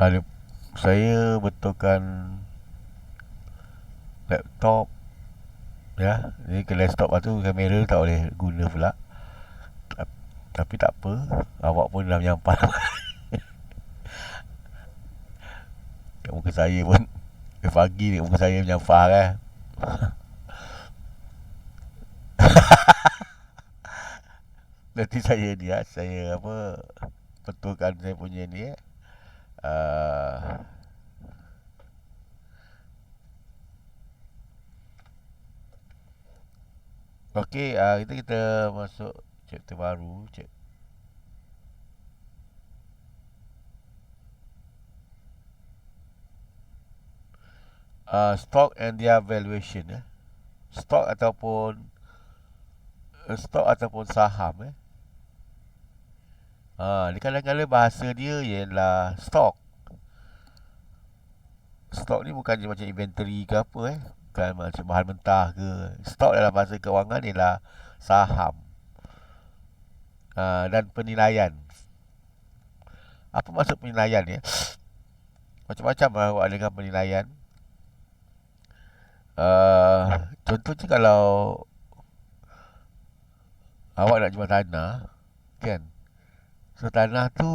Ada, saya betulkan laptop ya. Jadi ke desktop tu kamera tak boleh guna pula. Tapi tak apa, awak pun dah menyampah. Kat muka saya pun pagi ni muka saya menyampah kan. Nanti saya ni saya apa, betulkan saya punya ni uh, Okey, kita masuk chapter baru. Stock and their valuation Stock ataupun saham Dia kadang-kadang bahasa dia ialah stock. Stock ni bukan je macam inventory ke apa bukan macam bahan mentah ke. Stock dalam bahasa kewangan ialah saham dan penilaian. Apa maksud penilaian ni? Macam-macam lah awak dengan penilaian. Contohnya kalau awak nak jual tanah, kan? So tanah tu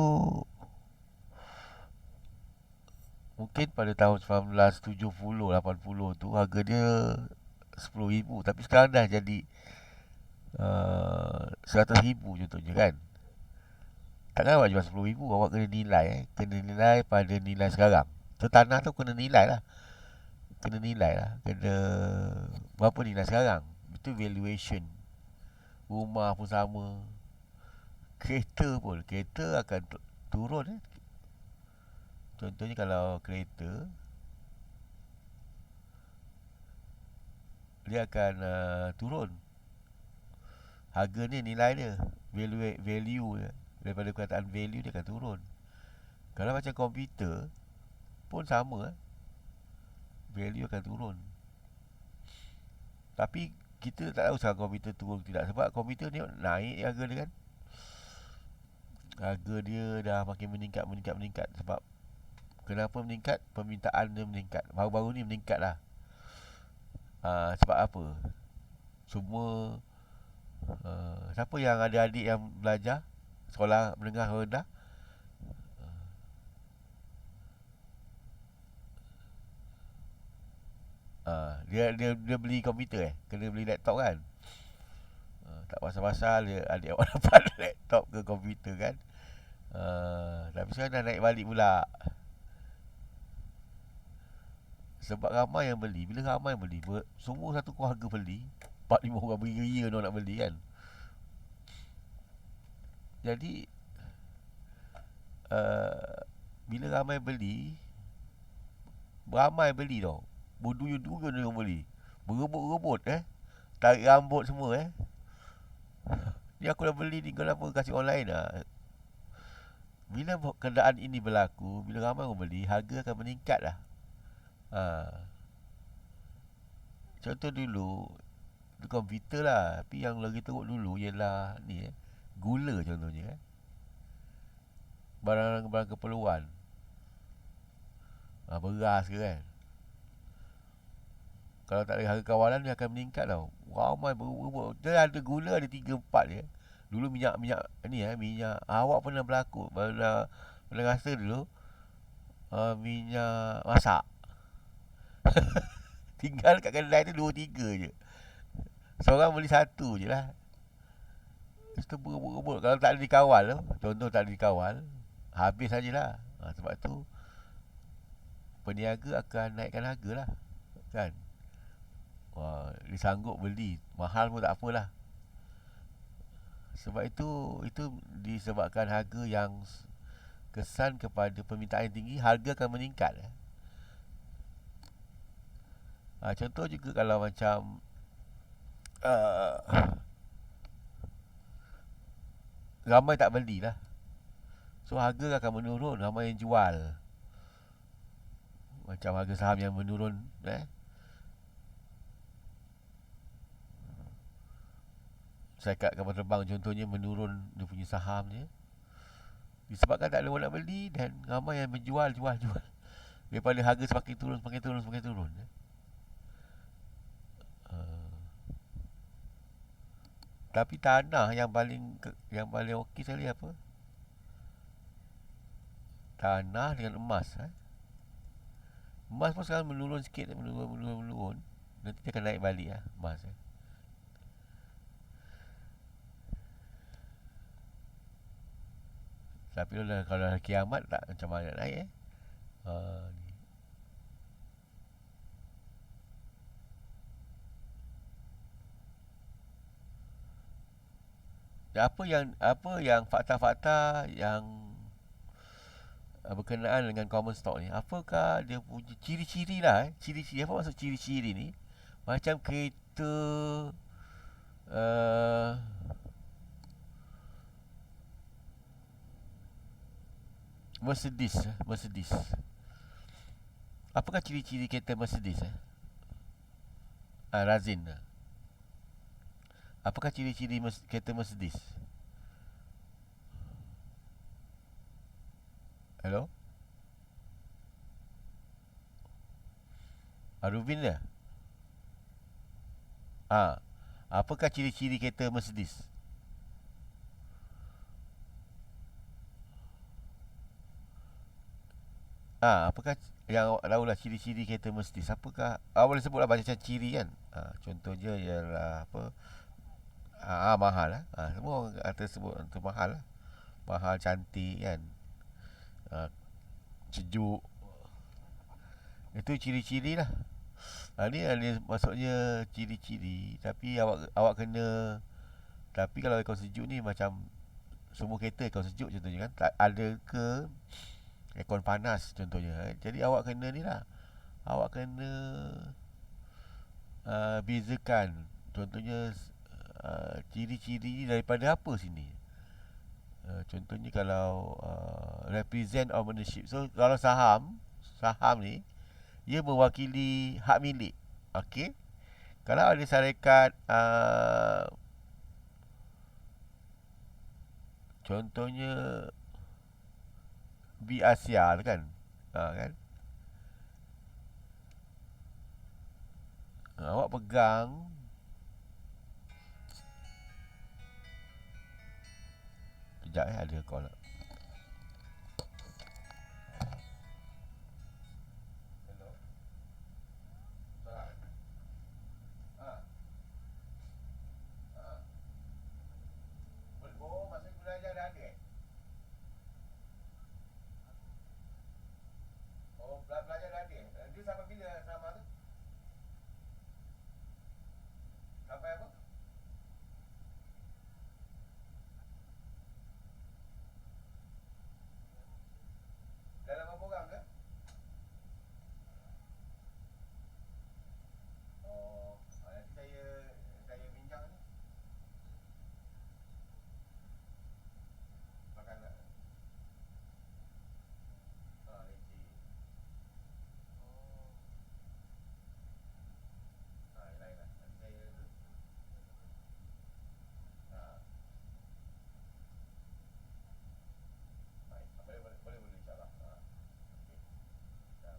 mungkin pada tahun 1970 80 tu harga dia 10,000, tapi sekarang dah jadi 100,000 contohnya kan. Takkan awak jual 10,000, awak kena nilai kena nilai pada nilai sekarang. So tanah tu kena nilai lah. Kena nilai lah. Kena berapa nilai sekarang. Itu valuation. Rumah pun sama. Kereta pun, kereta akan turun Contohnya kalau kereta, dia akan turun. Harga ni nilai dia, value dia. Daripada perkataan value dia akan turun. Kalau macam komputer pun sama value akan turun. Tapi kita tak tahu sekarang komputer turun ke tidak, sebab komputer ni naik harga dia kan. Harga dia dah makin meningkat. Sebab kenapa meningkat? Permintaan dia meningkat. Baru-baru ni meningkat lah. Sebab apa? Semua siapa yang ada adik yang belajar sekolah menengah rendah, dia beli komputer kena beli laptop kan. Tak pasal-pasal dia adik awak dapat laptop ke komputer kan. Tapi sekarang dah naik balik pula. Sebab ramai yang beli. Bila ramai yang beli, semua satu keluarga beli, 4-5 orang beria nak beli kan. Jadi uh, bila ramai beli, ramai beli tau, berduyun-duyun yang beli, berebut-rebut tarik rambut semua Ni aku dah beli ni, kau kenapa kasih orang lain Bila keadaan ini berlaku, bila ramai orang beli, harga akan meningkat lah. Contoh dulu, itu komputer lah. Tapi yang lagi teruk dulu ialah ni gula contohnya barang-barang keperluan, beras ke kan. Kalau tak ada harga kawalan, dia akan meningkat tau. Ramai berebut. Dia ada gula ada 3 4 je. Dulu minyak ni minyak awak pernah berlaku, pernah rasa dulu minyak masak. Tinggal kat kedai tu 2 3 je. Seorang beli satu je lah. Lepas tu berebut-rebut. Kalau tak ada dikawal tu, contoh tak ada dikawal, habis sajalah. Sebab tu peniaga akan naikkan harga lah kan. Dia sanggup beli mahal pun tak apalah. Sebab itu disebabkan harga yang kesan kepada permintaan yang tinggi, harga akan meningkat contoh juga kalau macam uh, ramai tak beli lah, so harga akan menurun. Ramai yang jual, macam harga saham yang menurun saya kat kapal terbang contohnya menurun dia punya sahamnya. Disebabkan tak ada orang nak beli dan ramai yang menjual, jual. Daripada harga semakin turun. Uh, tapi tanah yang paling okey sekali apa? Tanah dengan emas. Emas pun sekarang menurun sikit, menurun. Nanti dia akan naik balik lah emas. Tapi kalau dah kiamat tak macam mana nak naik ni. Dan apa yang fakta-fakta yang berkenaan dengan common stock ni? Apakah dia punya ciri-ciri lah Ciri-ciri, apa maksud ciri-ciri ni? Macam kereta uh, Mercedes. Apakah ciri-ciri kereta Mercedes? Razin. Apakah ciri-ciri kereta Mercedes? Hello? Aruvin dia? Apakah ciri-ciri kereta Mercedes? Apakah yang awak tahulah ciri-ciri kereta Mercedes? Apakah awak boleh sebutlah macam ciri kan? Contohnya ialah apa? Mahal lah. Semua orang kata sebut itu mahal lah. Mahal, cantik kan. Sejuk. Itu ciri-ciri lah. Ni ada maksudnya ciri-ciri. Tapi awak kena. Tapi kalau aircon sejuk ni macam semua kereta aircon sejuk contohnya kan. Tak ada ke aircon panas contohnya. Jadi awak kena ni lah. Awak kena bezakan. Contohnya ciri-ciri ni daripada apa sini. Contohnya kalau represent ownership. So kalau saham ni ia mewakili hak milik. Okey. Kalau ada syarikat contohnya Asia kan. Kan? Awak pegang. Kejap ada call. Belajar dah ada. Dia sampai bila sama tu? Sampai apa? Dalam berapa orang ke? Nanti saya bincang ni. Makan tak? Leceh. Yelah. Nanti saya tu. Ah, baik. Boleh insyaAllah. Okey. Dah.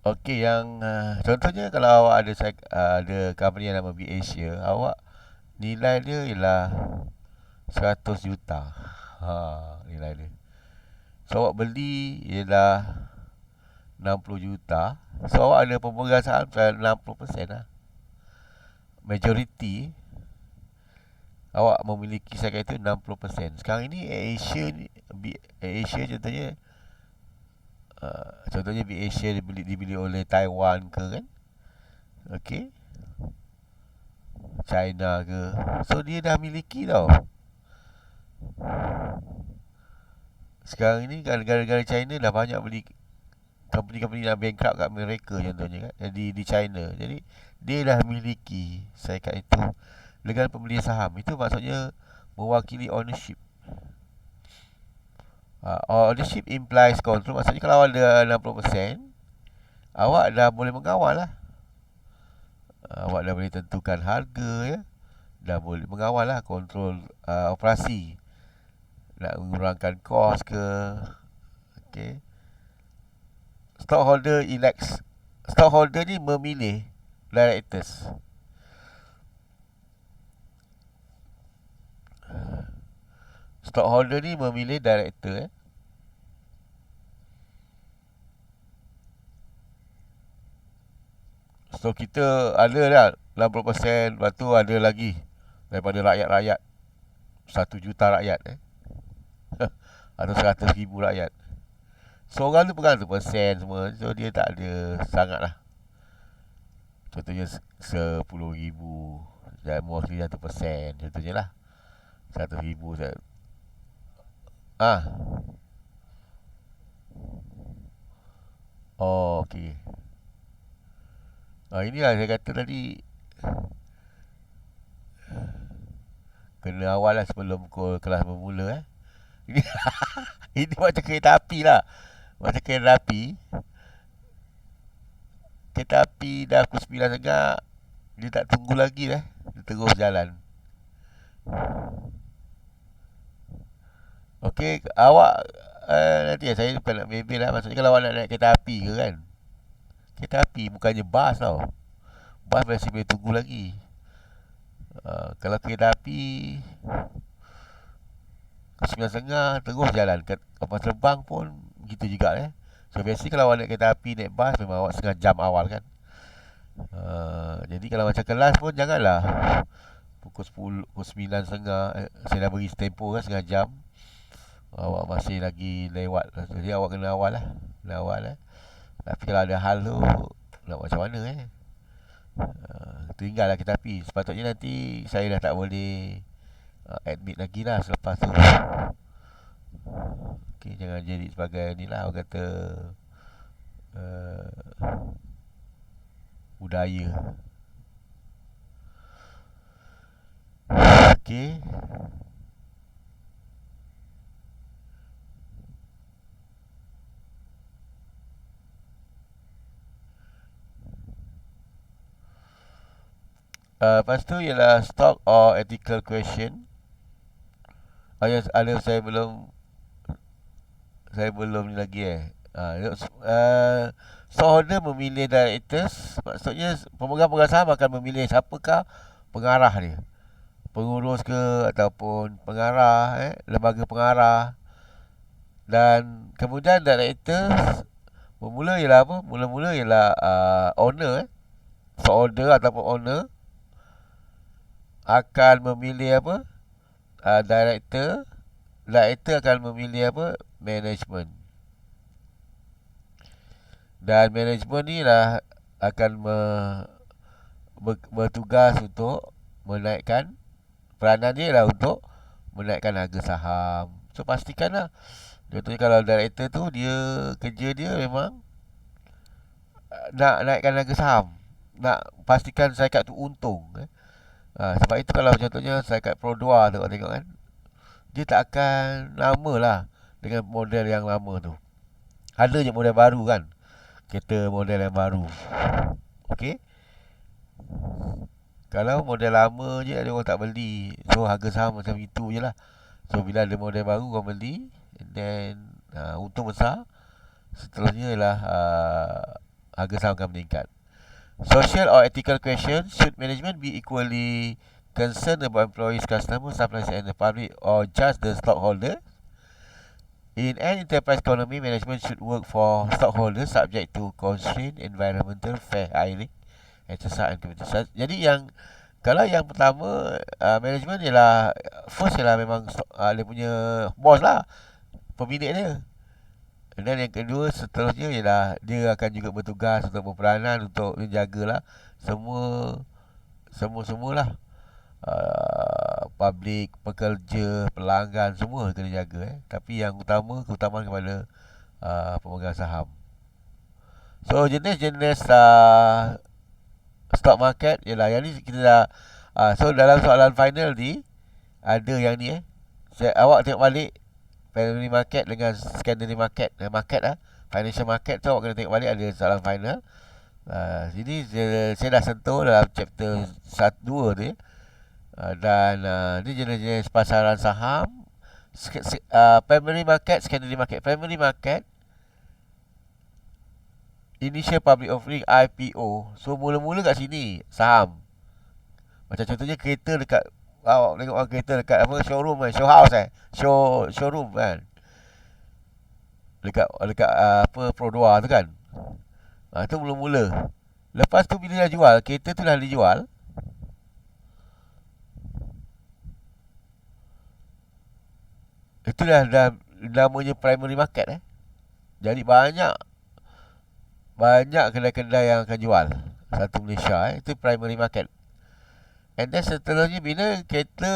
Okey, yang contohnya kalau awak ada company yang nama B Asia, awak nilai dia ialah 100 juta. Nilai dia. So awak beli ialah 60 juta. So awak ada pemegang saham 60% lah. Majority awak memiliki saya kata 60%. Sekarang ini Asia contohnya contohnya Asia dibeli oleh Taiwan ke kan. Okey. China ke. So dia dah miliki tau. Sekarang ini negara-negara China dah banyak beli company-company dah bankrupt kat mereka contohnya kan. Di China. Jadi dia dah miliki saya kat itu dengan pembelian saham. Itu maksudnya mewakili ownership. Ownership implies control. Maksudnya kalau ada 60%, awak dah boleh mengawal lah. Awak dah boleh tentukan harga, ya. Dah boleh mengawal lah, kontrol operasi. Nak mengurangkan kos ke. Okay. Stockholder elects. Stockholder ni memilih directors. Stockholder ni memilih director, So kita ada dah 60%. Lepas tu ada lagi daripada rakyat-rakyat, 1 juta rakyat, atau 100,000 rakyat. Seorang tu pegang tu persen semua. So dia tak ada sangat lah. Contohnya 10,000, dan mostly 1%. Contohnya lah 100,000. Ah. Oh, okey. Inilah saya kata tadi, kena awal lah sebelum kelas bermula. Ini, ini macam kereta api lah. Macam kereta api. Kereta api dah pukul 9.30, dia tak tunggu lagi dah. Dia terus jalan. Okey, awak nanti saya bukan nak bebel lah. Maksudnya kalau awak nak naik kereta api ke kan, kereta api bukannya bas tau. Bas masih boleh tunggu lagi. Kalau kereta api 9.30 terus jalan. Kapal terbang pun begitu juga. So biasanya kalau awak naik kereta api, naik bas, memang awak setengah jam awal kan. Jadi kalau macam kelas pun janganlah pukul 10, pukul 9.30. Saya dah beri tempoh kan, setengah jam. Awak masih lagi lewat. Jadi awak kena awal lah. Kena awal lah. Tapi kalau ada hal tu, nak macam mana tinggal lah kereta api. Sepatutnya nanti saya dah tak boleh admit lagi lah selepas tu. Okay, jangan jadi sebagai ni lah, orang kata budaya. Okay. Lepas tu ialah stock or ethical question. Ada saya belum ni lagi stockholder memilih directors. Maksudnya pemegang saham akan memilih siapakah pengarah dia, pengurus ke ataupun pengarah, lembaga pengarah. Dan kemudian directors mula-mula ialah apa? Mula-mula ialah owner, stockholder ataupun owner akan memilih apa? Director akan memilih apa? Management. Dan management ni lah akan bertugas untuk menaikkan, peranan dia lah untuk menaikkan harga saham. So pastikanlah, contohnya kalau director tu, dia kerja dia memang nak naikkan harga saham, nak pastikan syarikat tu untung. Sebab itu kalau contohnya syarikat Pro2 tu, tengok kan, dia tak akan lama lah dengan model yang lama tu. Ada je model baru kan, kereta model yang baru. Okey. Kalau model lama je, ada orang tak beli. So harga saham macam itu je lah. So bila ada model baru, orang beli, and then untung besar. Seterusnya ialah harga saham akan meningkat. Social or ethical question. Should management be equally concerned about employees, customers, suppliers and the public, or just the stockholder? In an enterprise economy, management should work for stockholders subject to constraint, environmental, fair hiring, exercise and community. Jadi kalau yang pertama, management ialah first ialah memang dia punya boss lah, pemilik dia. Dan yang kedua, seterusnya ialah dia akan juga bertugas untuk berperanan untuk menjagalah semualah, public, pekerja, pelanggan, semua kena jaga. Tapi yang utama, keutamaan kepada pemegang saham. So jenis-jenis stock market ialah yang ni kita dah. So dalam soalan final ni ada yang ni awak tengok balik primary market dengan secondary market. Market financial market tu awak kena tengok balik ada soalan final. Jadi saya dah sentuh dalam chapter 1-2 tu ya. Dan ni jenis-jenis pasaran saham. Primary market, secondary market. Primary market, initial public offering, IPO. So mula-mula kat sini saham. Macam contohnya kereta dekat, awak tengok orang kereta dekat apa, showroom kan, show house showroom kan. Dekat apa, Pro2 tu kan. Itu mula-mula. Lepas tu bila dah jual, kereta tu dah dijual. Itu dah namanya primary market. Jadi banyak kedai-kedai yang akan jual satu Malaysia. Itu primary market. And then seterusnya bila kereta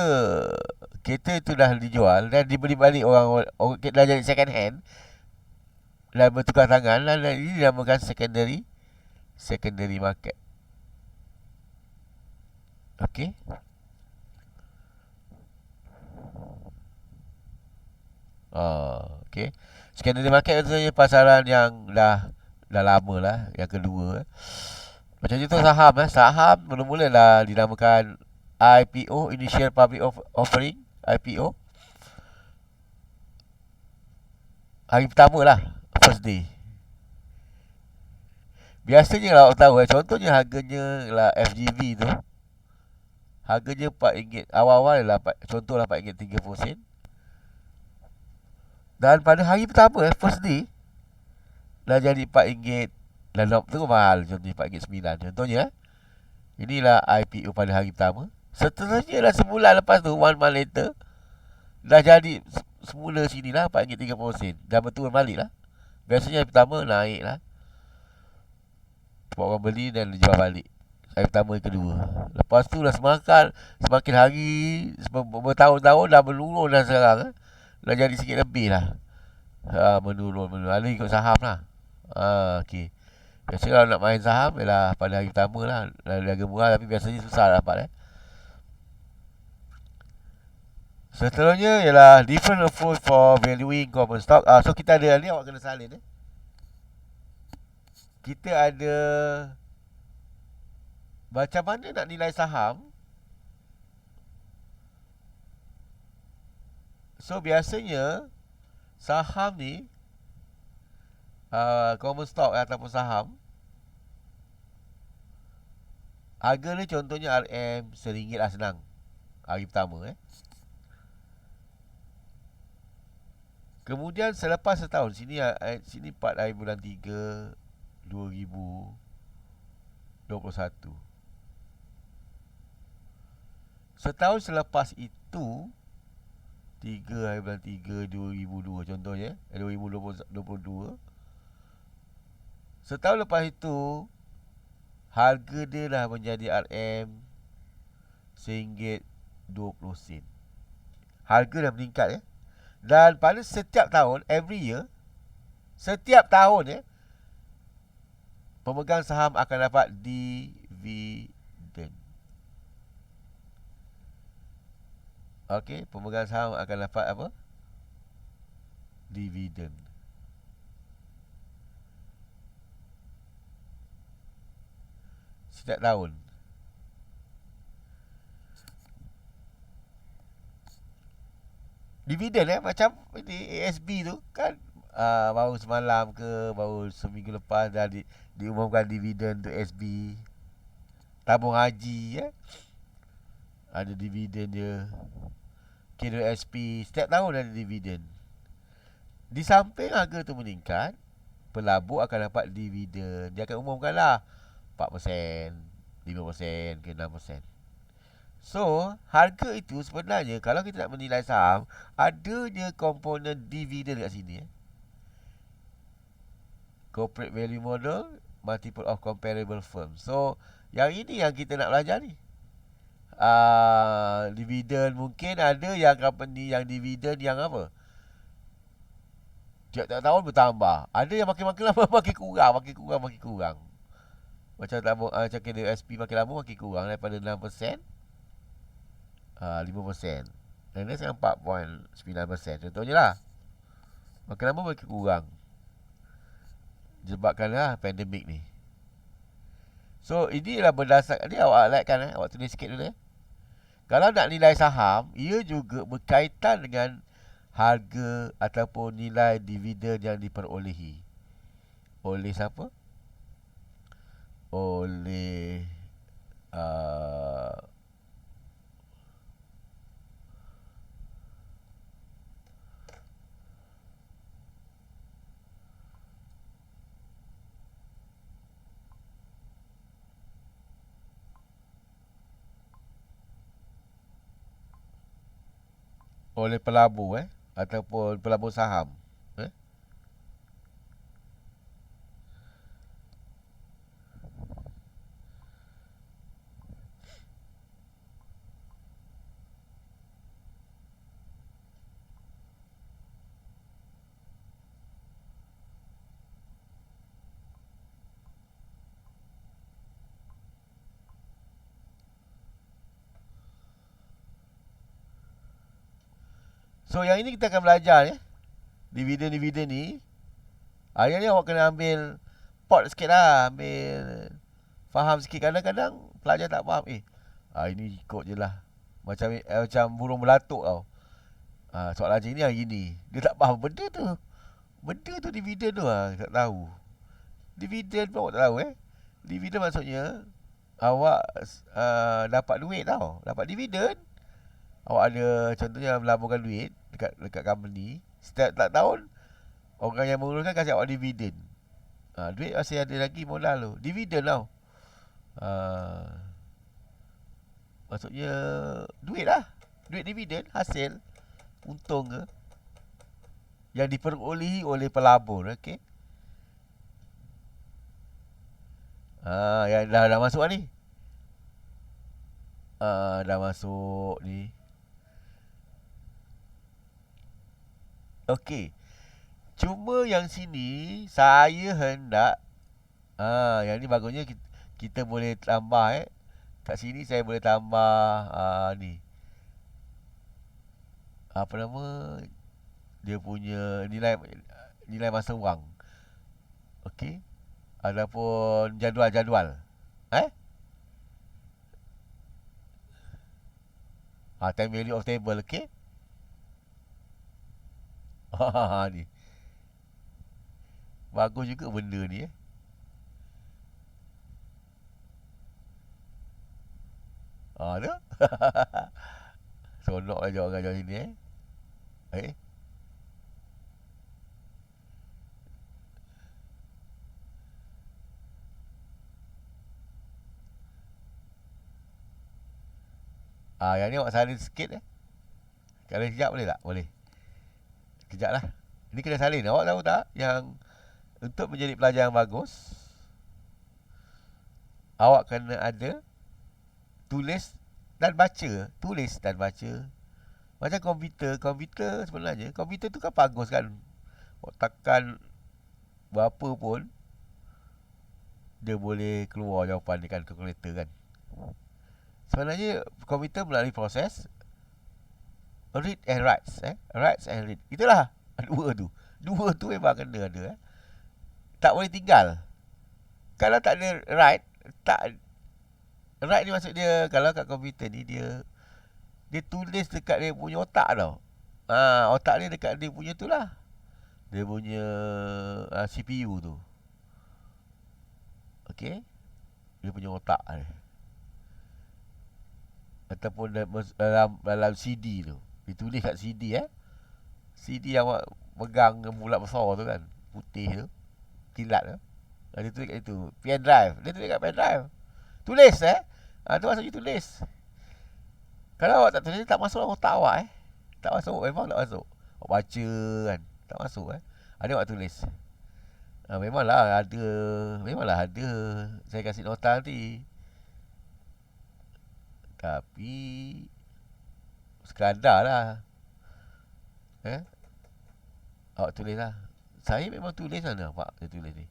itu dah dijual dan dibeli balik orang dah jadi second hand dan bertukar tangan, dan ini dinamakan secondary market. Okey. Okey. Secondary market itu pasaran yang dah lama lah, yang kedua. Macam tu saham. Saham mula-mula lah dinamakan IPO, Initial Public Offering, IPO. Hari pertama lah, first day. Biasanya lah awak tahu contohnya harganya lah FGV tu. Harganya RM4. Awal-awal lah contohlah RM4.30. Dan pada hari pertama first day dah jadi RM4. Dan tu mahal, contohnya RM4.9. Contohnya inilah IPO pada hari pertama. Seterusnya dah sebulan lepas tu, 1 month later, dah jadi semula sini lah RM4.30. Dah berturun balik lah. Biasanya hari pertama naik lah, sebab orang beli dan jual balik. Hari pertama, hari kedua. Lepas tu dah semakin hari, bertahun-tahun dah menurun dah sekarang. Dah jadi sikit lebih lah. Menurun. Ada ikut saham lah. Okay. Biasanya kalau nak main saham ialah pada hari pertama lah. Harga murah tapi biasanya susah dapat. Seterusnya ialah different approach for valuing common stock. So kita ada ni, awak kena salin. Kita ada macam mana nak nilai saham. So biasanya saham ni, common stock ataupun saham, harga ni contohnya RM RM1 lah, senang. Hari pertama Kemudian selepas setahun, sini 4 hari bulan 3 2021. Setahun selepas itu 3 hari bulan 3 2002 contohnya, 2022. Setahun lepas itu harga dia dah menjadi RM RM1.20. Harga dah meningkat Dan pada setiap tahun, every year, setiap tahun pemegang saham akan dapat dividen. Okey, pemegang saham akan dapat apa? Dividen. Setiap tahun. Dividen macam ini ASB tu kan, baru semalam ke baru seminggu lepas dah diumumkan dividen untuk ASB. Tabung haji ada dividen dia. KWSP setiap tahun ada dividen. Di samping harga tu meningkat, pelabur akan dapat dividen. Dia akan umumkan lah 4%, 5% ke 6%. So, harga itu sebenarnya kalau kita nak menilai saham, adanya komponen dividen kat sini. Corporate value model, multiple of comparable firms. So, yang ini yang kita nak belajar ni. Dividen mungkin ada yang company yang dividen yang apa? Tiap-tiap tahun bertambah. Ada yang makin lama makin kurang. Macam tabung macam KWSP makin lama makin kurang daripada 6%. 5%. Dan dia sekarang 4.9%. Contohnya lah. Makin lama makin kurang. Sebabkanlah pandemik ni. So inilah berdasarkan ni, awak like-kan awak tulis sikit dulu. Kalau nak nilai saham, ia juga berkaitan dengan harga ataupun nilai dividen yang diperolehi. Oleh siapa? Oleh uh, oleh pelabur ataupun pelabur saham. Eh? So yang ini kita akan belajar ya. Dividen-dividen ni, yang ni awak kena ambil pot sikit lah. Ambil faham sikit. Kadang-kadang pelajar tak faham. Ini ikut je lah. Macam burung belatuk tau. Soalan macam ni hari ni. Dia tak faham benda tu. Benda tu dividen tu tak tahu. Dividen pun awak tak tahu Dividen maksudnya awak dapat duit tau. Dapat dividen. Awak ada contohnya melaburkan duit dekat company. Setiap tak tahun orang yang menguruskan kasih awak dividen. Duit masih ada lagi modal tu. Dividen tau. Maksudnya duit lah. Duit dividen, hasil, untung ke, yang diperolehi oleh pelabur. Okey. Yang dah masuk lah ni. Dah masuk ni. Okey. Cuma yang sini saya hendak yang ni bagusnya kita boleh tambah kat sini saya boleh tambah ni. Apa nama? Dia punya nilai masa wang. Okey. Adapun jadual-jadual. Time value of table, okey. Ni. Bagus juga benda ni tu. Sonok aja orang ajar sini Eh. Yang ni awak salin sikit Kalau sekejap boleh tak? Boleh. Sekejap lah. Ini kena salin. Awak tahu tak yang untuk menjadi pelajar yang bagus, awak kena ada tulis dan baca. Tulis dan baca. Macam komputer sebenarnya, komputer tu kan bagus kan. Awak tekan berapa pun, dia boleh keluar jawapan dekat kalkulator kan. Sebenarnya komputer melalui proses read and writes writes and read. Itulah dua tu memang kena ada tak boleh tinggal. Kalau tak ada write, write ni maksud dia, kalau kat komputer ni dia tulis dekat dia punya otak tau. Otak dia dekat dia punya tu lah, dia punya CPU tu. Okey, dia punya otak ni. Ataupun dalam CD tu, ditulis kat CD CD yang awak pegang bulat besar tu kan, putih tu, kilat tu. Dia tulis kat itu. Pen drive, dia tulis kat pen drive. Tulis tu maksudnya tulis. Kalau awak tak tulis, tak masuk otak awak tak masuk, memang tak masuk. Awak baca kan, tak masuk Ada awak tulis. Memanglah ada. Saya kasih nota nanti. Tapi sekadar lah awak tulis lah. Saya memang tulis lah nampak saya tulis ni.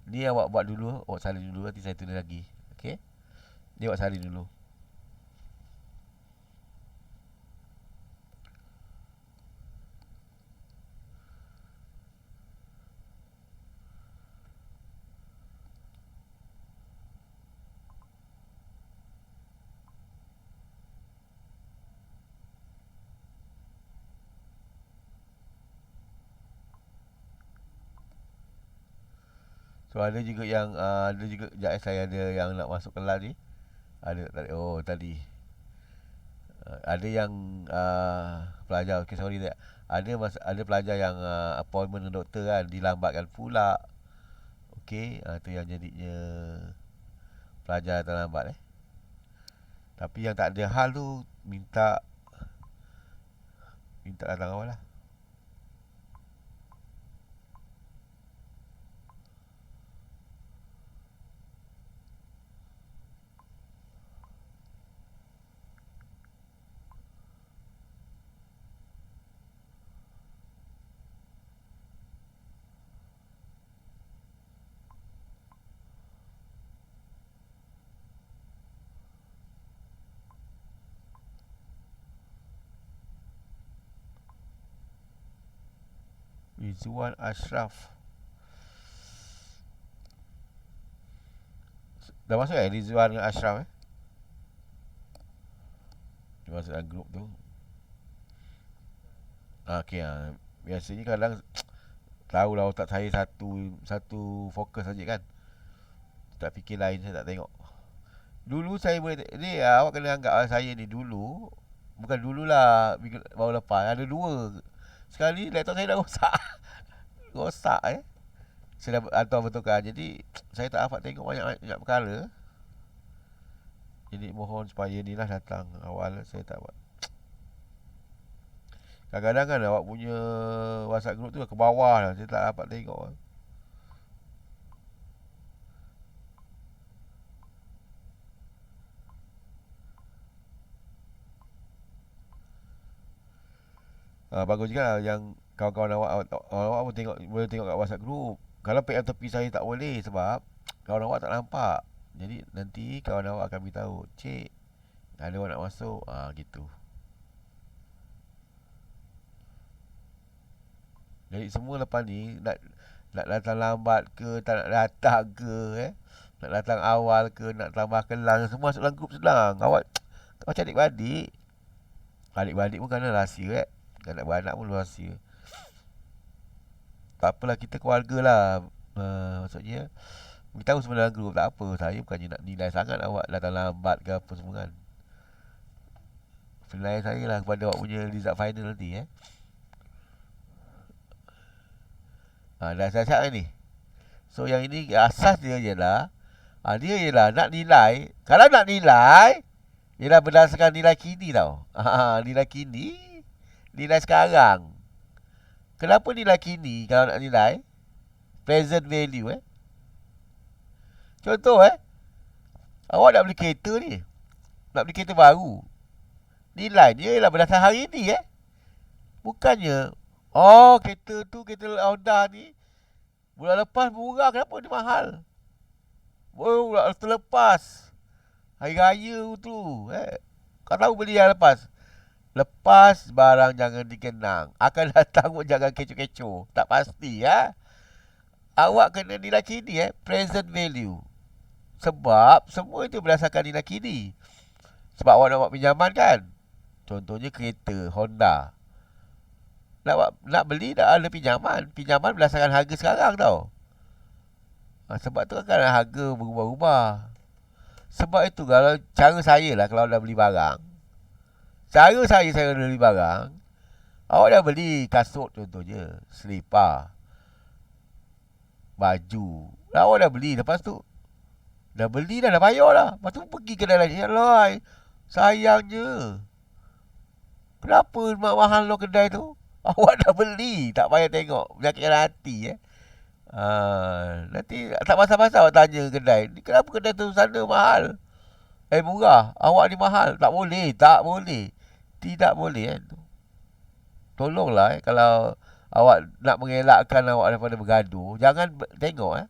Ni awak buat dulu, awak salin dulu, nanti saya tulis lagi. Okey. Ni awak salin dulu. So ada juga yang ada juga sekejap saya ada yang nak masuk kelas ni. Ada tadi, oh tadi. Ada yang pelajar, okay sorry tak. Ada pelajar yang appointment dengan doktor kan dilambatkan pula. Okey, tu yang jadinya pelajar terlambat Tapi yang tak ada hal tu minta datang awal lah. Rizwan Ashraf. Dah masuk Rizwan dengan Ashraf Dia masuk dalam grup tu. Okey biasanya kadang tahulah otak saya satu fokus saja kan. Tak fikir lain, saya tak tengok. Dulu saya boleh ni awak kena anggap saya ni dulu. Bukan dululah, baru lepas ada dua. Sekali laptop saya dah rosak. Rosak saya dah hantar betulkan. Jadi saya tak dapat tengok banyak perkara. Jadi mohon supaya ni lah datang awal. Saya tak buat. Kadang-kadang kan awak punya WhatsApp group tu ke bawah lah. Saya tak dapat tengok. Bagus juga lah yang kawan-kawan awak pun boleh tengok kat WhatsApp group. Kalau PM tepi saya tak boleh sebab kawan awak tak nampak. Jadi nanti kawan awak akan beritahu, "Cik, ada orang nak masuk." Gitu. Jadi semua lepas ni nak datang lambat ke, tak nak datang ke nak datang awal ke, nak tambah kelas, semua masuk dalam grup senang. Awak macam adik-beradik. Adik-beradik pun kena rahsia Anak-beranak pun rahsia. Tak apalah, kita keluarga lah. Maksudnya beritahu semua dalam grup. Tak apa, saya bukannya nak nilai sangat awak datang lambat ke apa semua kan. Penilaian saya lah kepada awak punya result final nanti dah siap-siap ni. So yang ini asas dia ialah dia ialah nak nilai. Kalau nak nilai ialah berdasarkan nilai kini tau. Nilai kini, nilai sekarang. Kenapa nilai kini kalau nak nilai? Present value Contoh awak nak beli kereta ni. Nak beli kereta baru. Nilai dia ialah berdasarkan hari ni Bukannya kereta tu, kereta Honda ni bulan lepas murah, kenapa dia mahal? Bulan terlepas hari raya tu kau tahu beli yang lepas. Lepas barang jangan dikenang. Akan datang pun jangan kecoh-kecoh. Tak pasti Awak kena nilai kini present value. Sebab semua itu berdasarkan nilai kini. Sebab awak nak buat pinjaman kan. Contohnya kereta Honda. Nak beli dah ada pinjaman. Pinjaman berdasarkan harga sekarang tau. Sebab tu kan harga berubah-ubah. Sebab itu kalau cara saya lah kalau dah beli barang. Cara saya dah beli barang. Awak dah beli kasut contohnya. Selipar. Baju. Awak dah beli. Lepas tu dah beli dah bayar lah. Lepas tu pergi kedai lain. Yalah, sayangnya. Kenapa mahal lo kedai tu? Awak dah beli. Tak payah tengok. Menyakitkan hati nanti tak pasal-pasal awak tanya kedai ni, kenapa kedai tu sana mahal? Murah. Awak ni mahal. Tak boleh. Tak boleh. Tidak boleh Tolonglah kalau awak nak mengelakkan awak daripada bergaduh, jangan tengok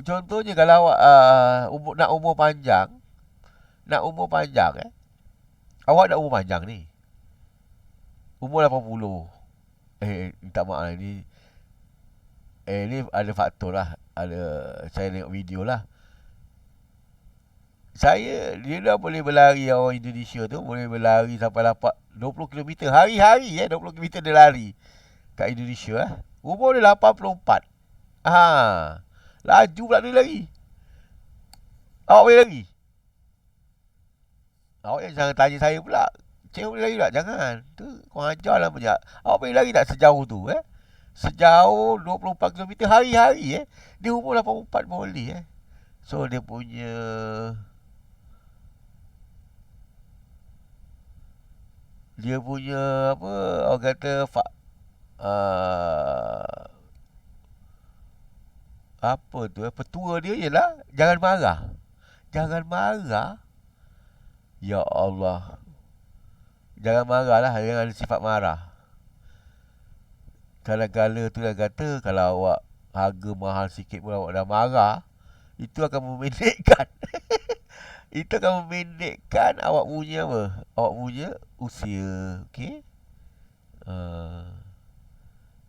Contohnya kalau awak nak umur panjang. Nak umur panjang awak nak umur panjang ni. Umur 80. Minta maaf lah ni. Ni ada faktor lah. Saya tengok video lah. Dia dah boleh berlari orang Indonesia tu. Boleh berlari sampai 20 km. Hari-hari 20 km dia lari kat Indonesia Umur dia 84. Laju pula dia lari. Awak boleh lari? Awak jangan tanya saya pula. Cik boleh lari tak? Jangan. Tu kurang ajar lah banyak. Awak boleh lari tak sejauh tu Sejauh 24 km hari-hari Dia umur 84 boleh So dia punya apa orang kata uh, apa tu petua dia ialah jangan marah. Jangan marah. Ya Allah. Jangan marah lah. Jangan ada sifat marah. Kadang-kadang tu dia kata kalau awak harga mahal sikit pun awak dah marah, itu akan memendekkan. Itu akan memendekkan awak punya apa? Awak punya usia. Okey? Uh,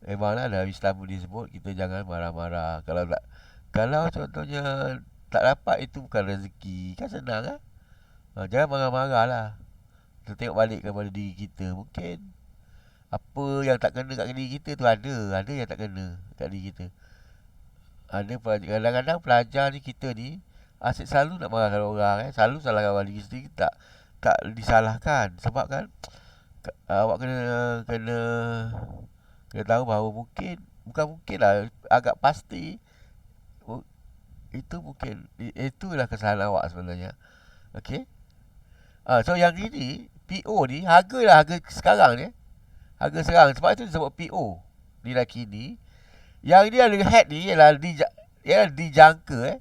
Memanglah dalam Islam pun disebut kita jangan marah-marah. Kalau contohnya tak dapat itu bukan rezeki, kan senang jangan marah-marah lah. Kita tengok balik kepada diri kita. Mungkin apa yang tak kena kat diri kita tu ada yang tak kena kat diri kita. Kadang-kadang pelajar ni kita ni asyik selalu nak marahkan orang selalu salahkan orang diri sendiri, tak disalahkan sebab kan awak kena kena kena tahu bahawa bukan mungkin lah, agak pasti itu mungkin itulah kesalahan awak sebenarnya. Okey. So yang ini PO ni harga sekarang ni. Harga sekarang sebab itu disebut PO nilai kini. Yang ini ada head ni ialah dijangka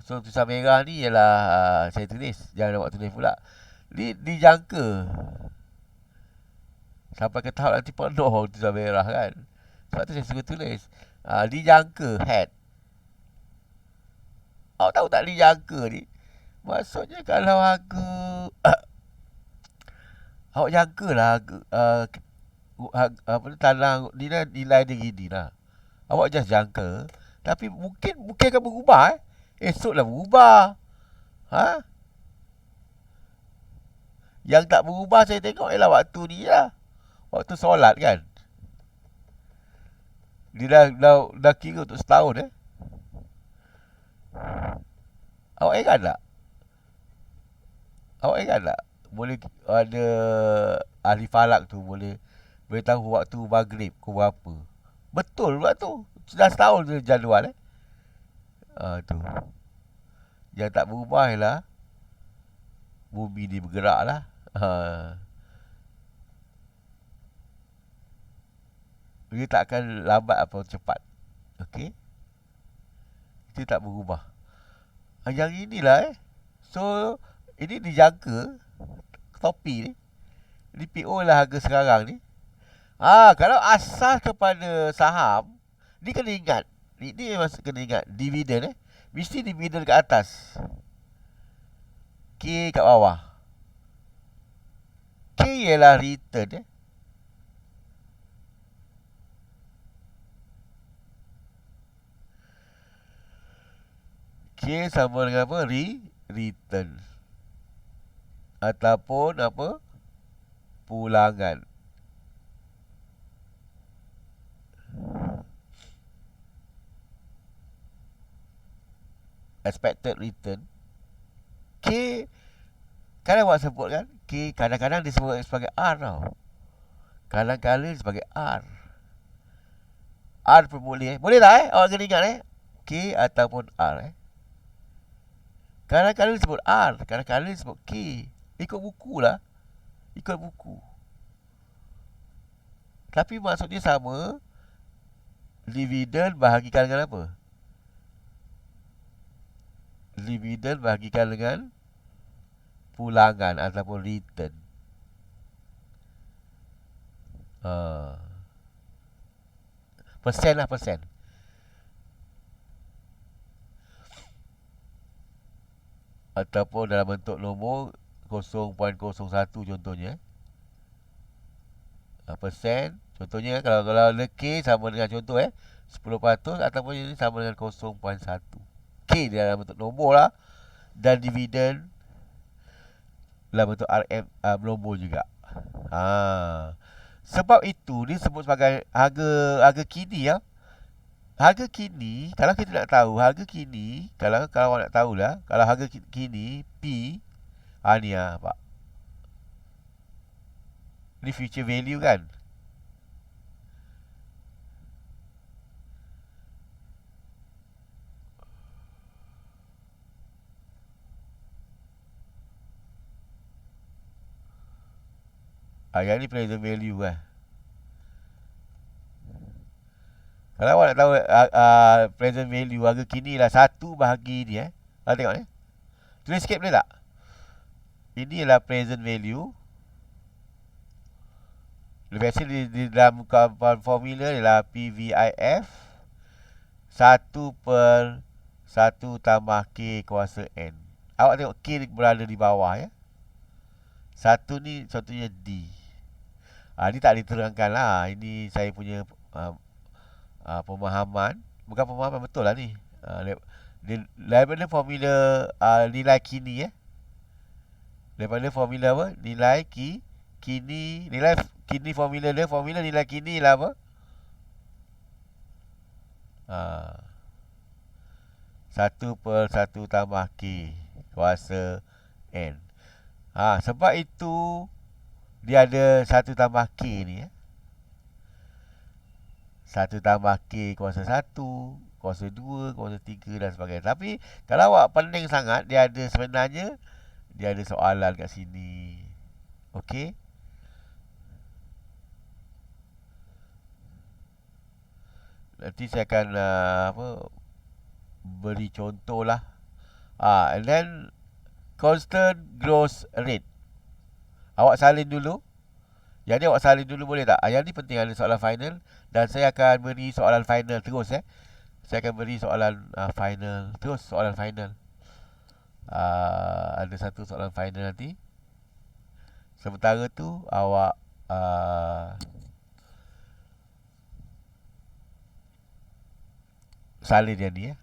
So tulisan merah ni ialah saya tulis, jangan awak tulis pula. Dijangka sampai ke tahap nanti penuh tulisan merah kan. Sebab tu saya suka tulis dijangka head. Awak tahu tak dijangka ni? Maksudnya kalau harga awak jangka lah tanah nilai dia gini lah. Awak just jangka. Tapi mungkin akan berubah esoklah berubah. Yang tak berubah saya tengok ialah waktu ni lah. Waktu solat kan. Dia dah kira untuk setahun Awak ingat tak? Awak ingat tak? Boleh ada ahli falak tu boleh beritahu waktu maghrib pukul berapa. Betul pula tu. Sudah setahun tu jadual tu. Yang tak berubah ialah bumi ni bergerak lah. Dia tak akan lambat atau cepat. Okey. Itu tak berubah. Yang inilah So ini dijangka topi ni. DPO lah harga sekarang ni. Kalau asas kepada saham, ni kena ingat. Ni masih kena ingat dividen mesti dividen kat atas. K kat bawah. K ialah return K sama dengan apa? Return. Ataupun apa? Pulangan. Expected return. K kadang awak sebut kan K kadang-kadang disebut sebagai R tau. Kadang-kadang sebagai R. R pun boleh Boleh tak awak kena ingat K ataupun R Kadang-kadang disebut R, kadang-kadang disebut K. Ikut buku lah. Ikut buku. Tapi maksud dia sama. Dividen bahagikan dengan apa? Dividen bahagikan dengan pulangan ataupun return. Persen lah, persen. Ataupun dalam bentuk nombor 0.01 contohnya. Persen. Contohnya kalau K sama dengan contoh 10% ataupun ini sama dengan 0.1. K dia dalam bentuk nombor lah. Dan dividen dalam bentuk RM nombor juga. Sebab itu dia sebut sebagai harga kini Harga kini, kalau kita nak tahu harga kini, kalau awak nak tahulah, kalau harga kini P, ni pak. Ni future value kan. Yang ni present value kan. Kalau awak nak tahu present value harga kini lah 1 bahagi ni tengok ni. Tulis sikit boleh tak? Ini ialah present value. Biasa di dalam formula ialah PVIF 1/1 tambah K kuasa N. Awak tengok K berada di bawah ya. 1 ni contohnya D. Ni tak diterangkan lah. Ini saya punya pemahaman. Bukan pemahaman, betul lah ni. Daripada formula nilai kini Daripada formula apa? Nilai kini. Nilai kini formula dia. Formula nilai kini lah apa? 1/1 tambah K kuasa N. Sebab itu dia ada 1 tambah K ni 1 tambah K kuasa 1, kuasa 2, kuasa 3 dan sebagainya. Tapi kalau awak pening sangat, sebenarnya dia ada soalan kat sini. Okey. Nanti saya akan beri contoh lah. And then constant growth rate. Awak salin dulu. Yang ni awak salin dulu boleh tak? Yang ni penting, ada soalan final. Dan saya akan beri soalan final terus Saya akan beri soalan final. Terus soalan final. Ada satu soalan final nanti. Sementara tu awak salin yang ni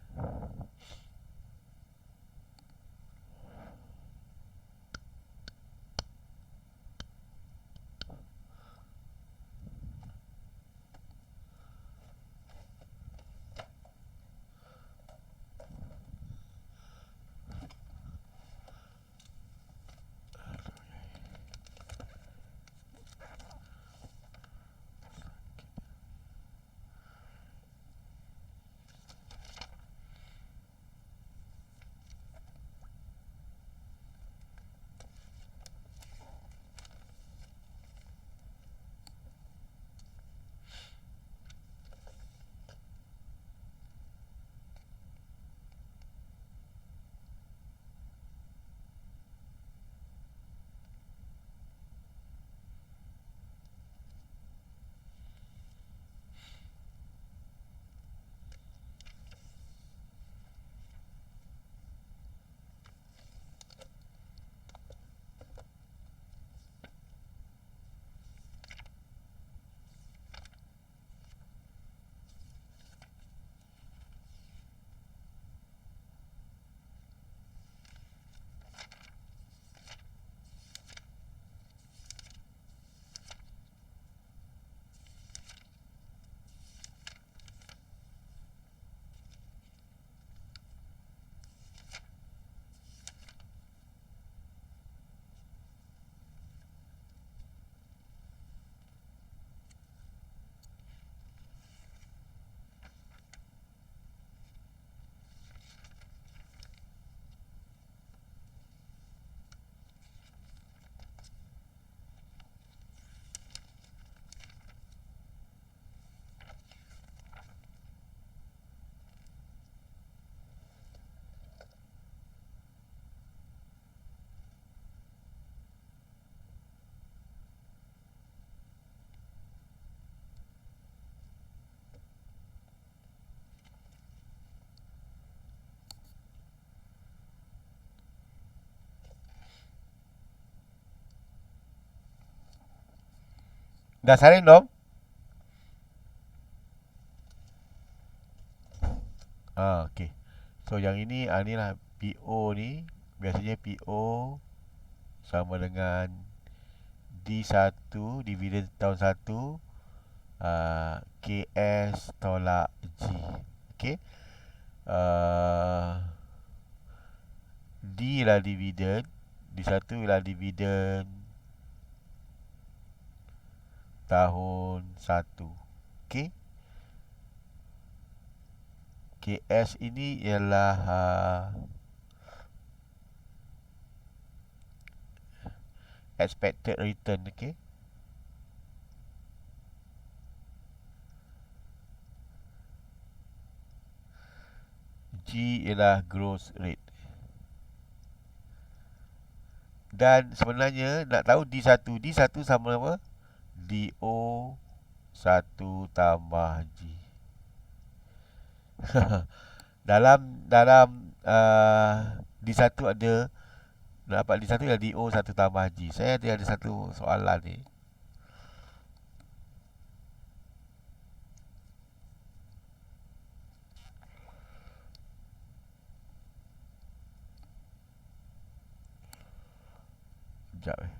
dah salin belum? Okey. So yang ini ni lah PO ni. Biasanya PO sama dengan D1 dividen tahun 1 KS tolak G. Okey. Uh, D ialah dividen. D1 ialah dividen tahun 1. Okey. KS ini ialah expected return. Okey. G ialah growth rate. Dan sebenarnya nak tahu D1 sama apa? DO1 tambah G. dalam D1 ada, nak dapat D1 ialah DO1 tambah G. Saya ada satu soalan ni. Sekejap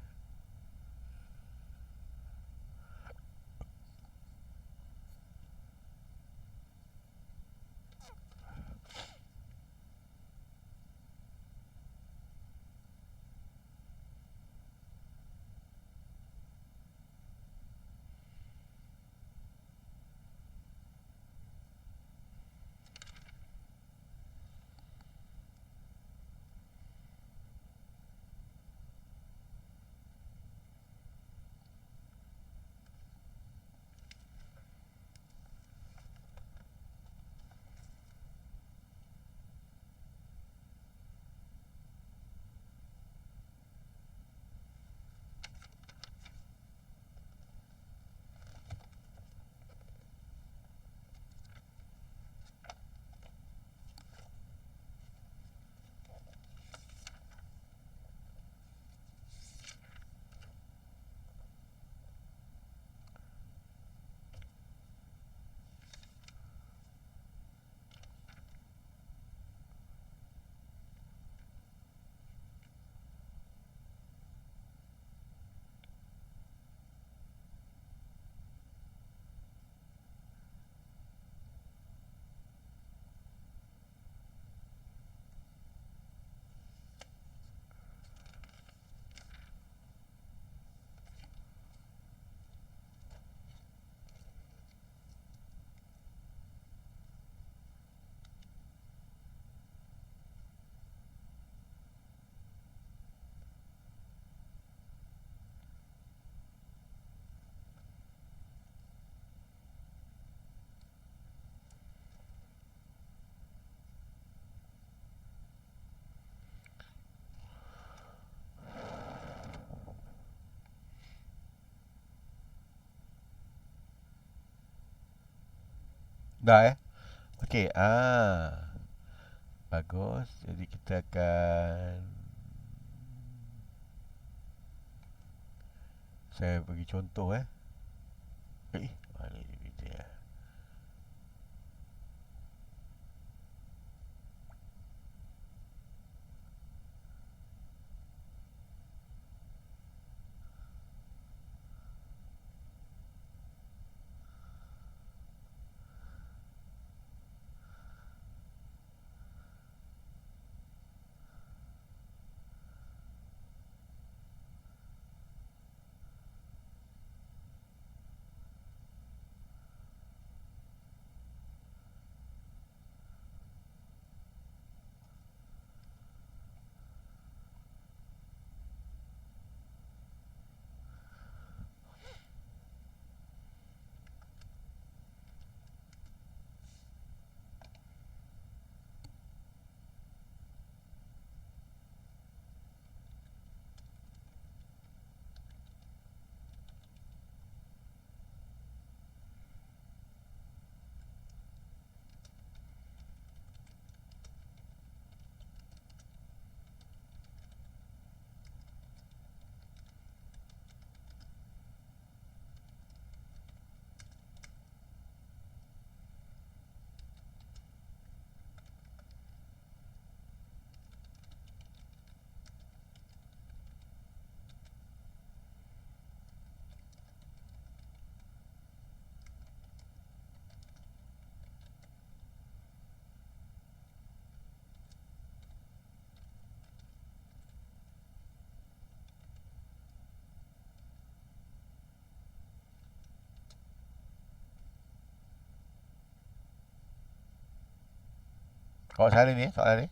dah Okey, bagus. Jadi kita akan, saya bagi contoh mana ini dia. Awak salah ni, soalan ni.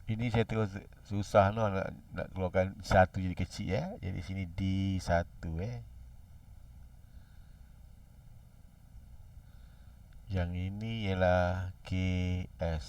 Ini saya terus susah no nak keluarkan satu jadi kecil ya. Jadi sini D1 Yang ini ialah KS.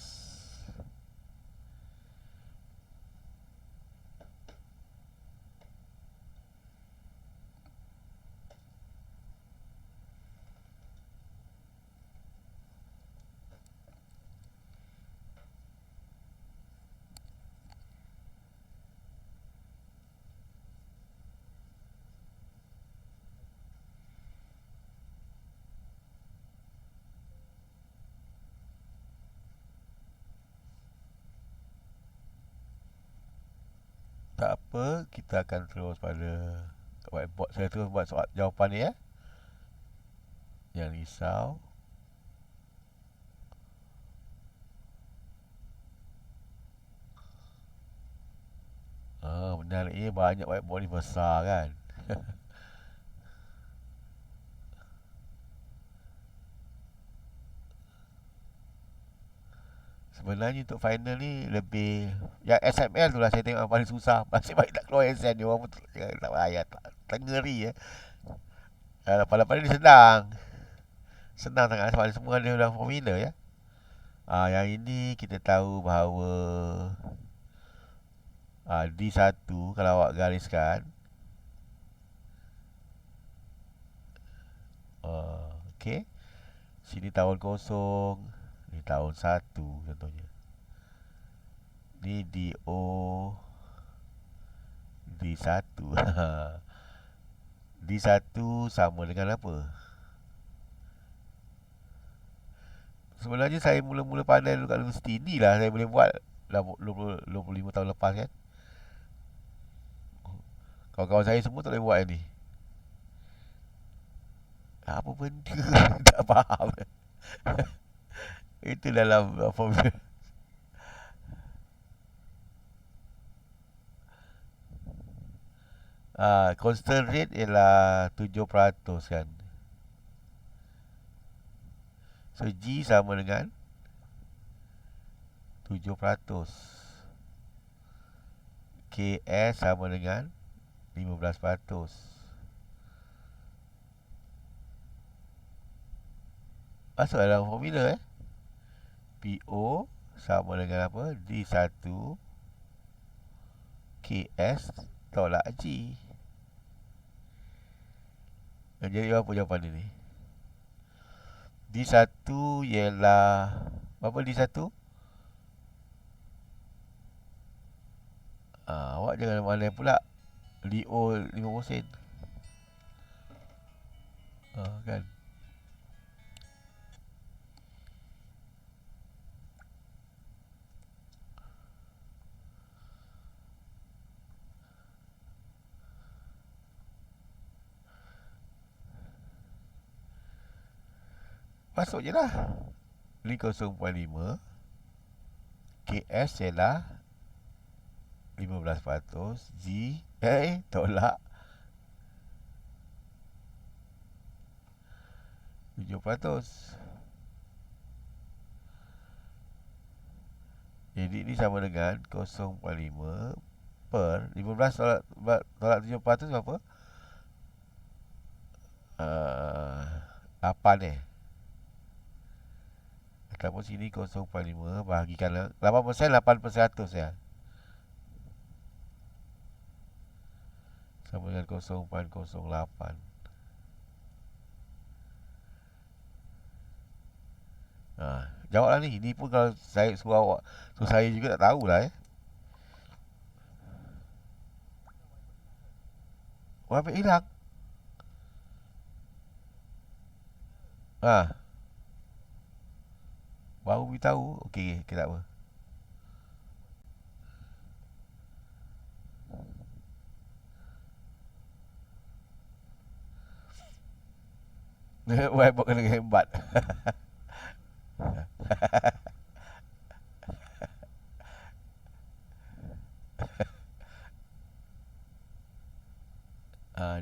Tak apa, kita akan terus pada whiteboard. Saya terus buat soal jawapan ni ya. Jangan risau. Benar banyak whiteboard ni besar kan. Sebenarnya untuk final ni lebih yang SML tu lah saya tengok yang paling susah. Masih baik tak keluar exam ni orang pun tak payah tak ngeri ya. Pada ni senang. Senang sangat sebab semua ada dalam formula ya. Yang ini kita tahu bahawa D1 kalau awak gariskan. Okey. Sini tahun kosong, ni tahun 1 contohnya. Ni DO D1. D1 sama dengan apa? Sebenarnya saya mula-mula pandai dulu kat universiti. Ni lah saya boleh buat dah 25 tahun lepas kan. Kawan-kawan saya semua tak boleh buat yang ni. Apa benda? Tak faham. Itu dalam formula. Constant rate ialah 7% kan. So G sama dengan 7%. KS sama dengan 15%. Masuk dalam formula PO sama dengan apa? D1 KS tolak G. Jadi apa jawapan ini? D1 ialah berapa D1? Awak jangan mana pula DO 50 sen. Kan. Masuk je lah. Ni 0.5. KS ialah 15%. G tolak 7%. Jadi ni sama dengan 0.5 per 15 tolak 7% berapa? 8 ataupun sini 0.5 bahagikan 8% 8% ya. Sama dengan 0.08. Jawablah ni. Ni pun kalau saya suruh awak, so saya juga tak tahulah Wah, hilang. Baru beritahu. Okey, tak apa. Buat kena hebat.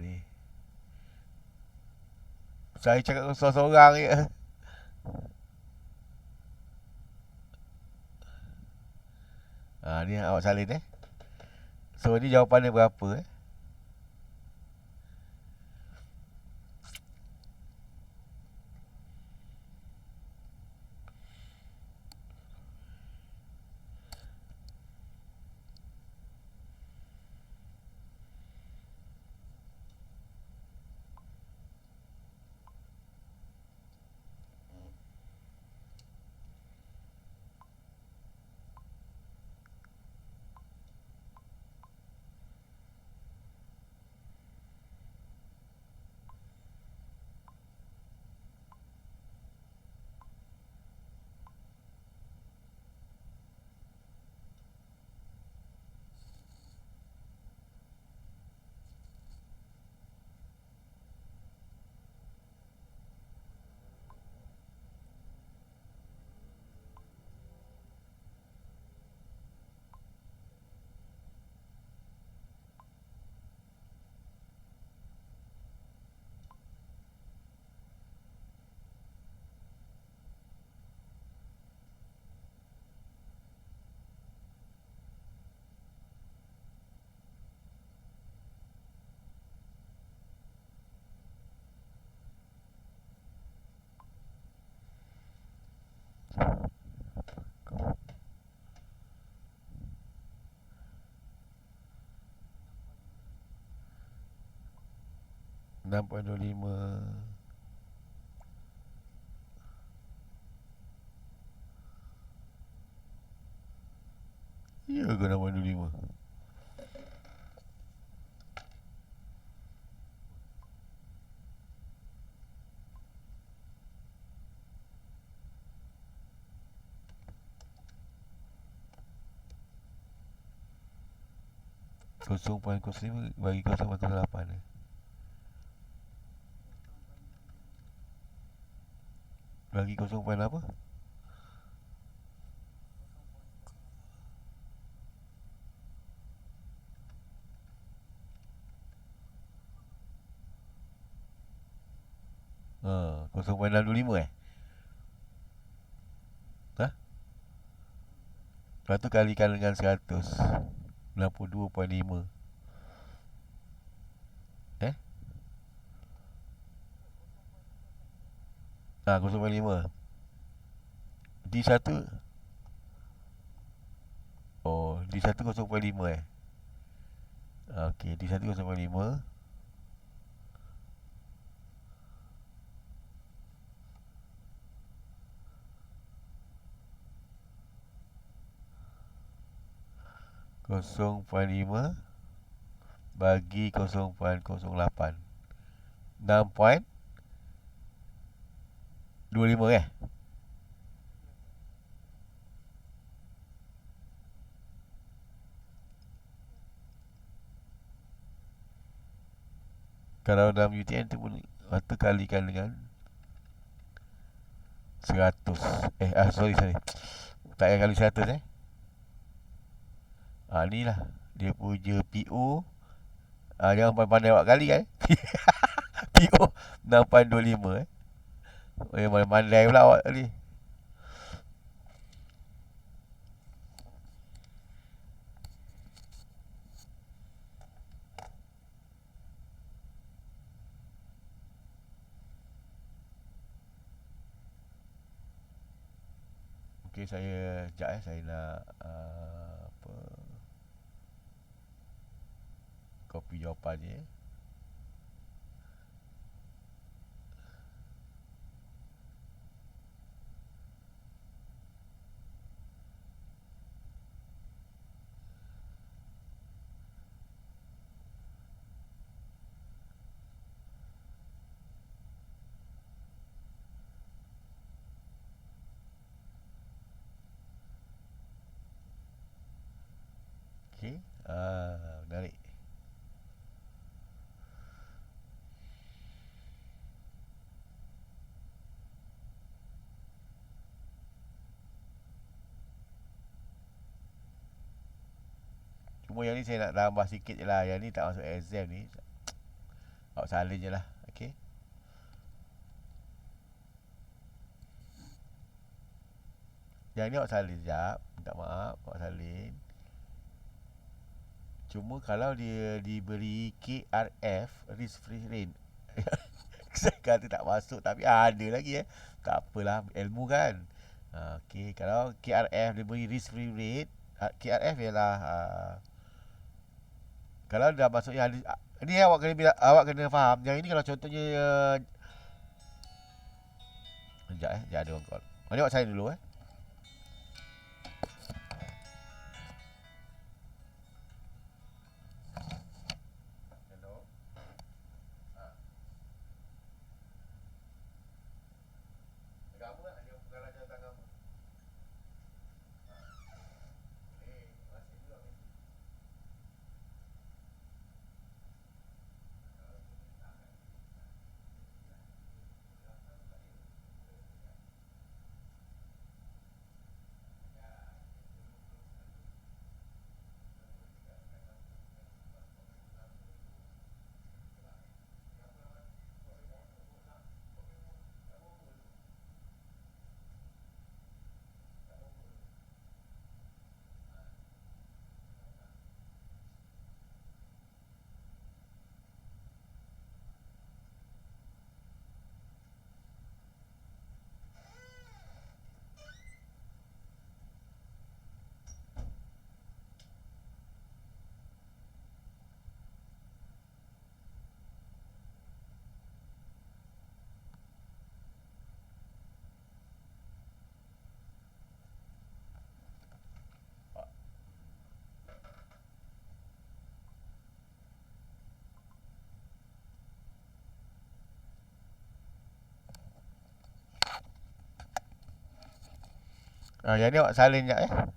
Ni. Saya cakap seorang-seorang je. Ni awak salin So ni jawapannya berapa 6.25. Ya ke 6.25? Kosong poin kosong lima bagi 0.08 bagi 0 poin apa? Ha, 0.625 Ha? Lepas tu kalikan dengan 100 62.5. Eh? Ha, 0.5 D1. Oh, D1 0.5 Okey, D1 0.5. 0.5 bagi 0.08 6.25 Kalau dalam UTN tu pun lepas tu kalikan dengan 100. Sorry. Tak payah kali 100 ni lah dia punya PO. Jangan pandai-pandai awak kali kan. PO 6.25 Oh, yang pandai pula awak tadi. Okey, saya sekejap saya nak apa, copy jawapannya. Okey, menarik. Cuma yang ni saya nak tambah sikit je lah. Yang ni tak masuk exam ni. Awak salin je lah. Okey. Yang ni awak salin sekejap. Minta maaf, awak salin. Cuma kalau dia diberi KRF, risk free rate, saya kata tak masuk. Tapi ada lagi tak apalah, ilmu kan. Okey, kalau KRF diberi risk free rate, KRF ialah kalau dah masuk yang ada, ni awak kena faham. Yang ini kalau contohnya sekejap sekejap ada orang call. Mari awak sign dulu Hello. Agama lah, dia bukan raja agama. Masih juga mesti. Yang ni awak salin sekejap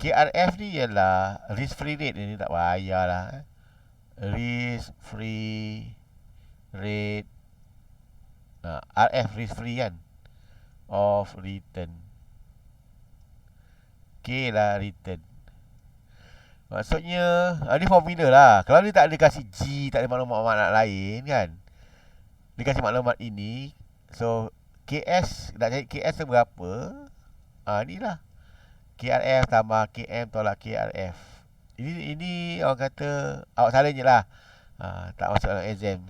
KRF ni ialah risk free rate ni, tak payah lah. Risk free rate, RF risk free kan, of return. K lah return. Maksudnya ni formula lah. Kalau dia tak ada kasih G, tak ada maklumat-maklumat lain kan, dia kasih maklumat ini. So KS, nak cari KS tu berapa, ni lah KRF tambah KM tolak KRF. Ini orang kata awak salin je lah, tak masuk dalam exam.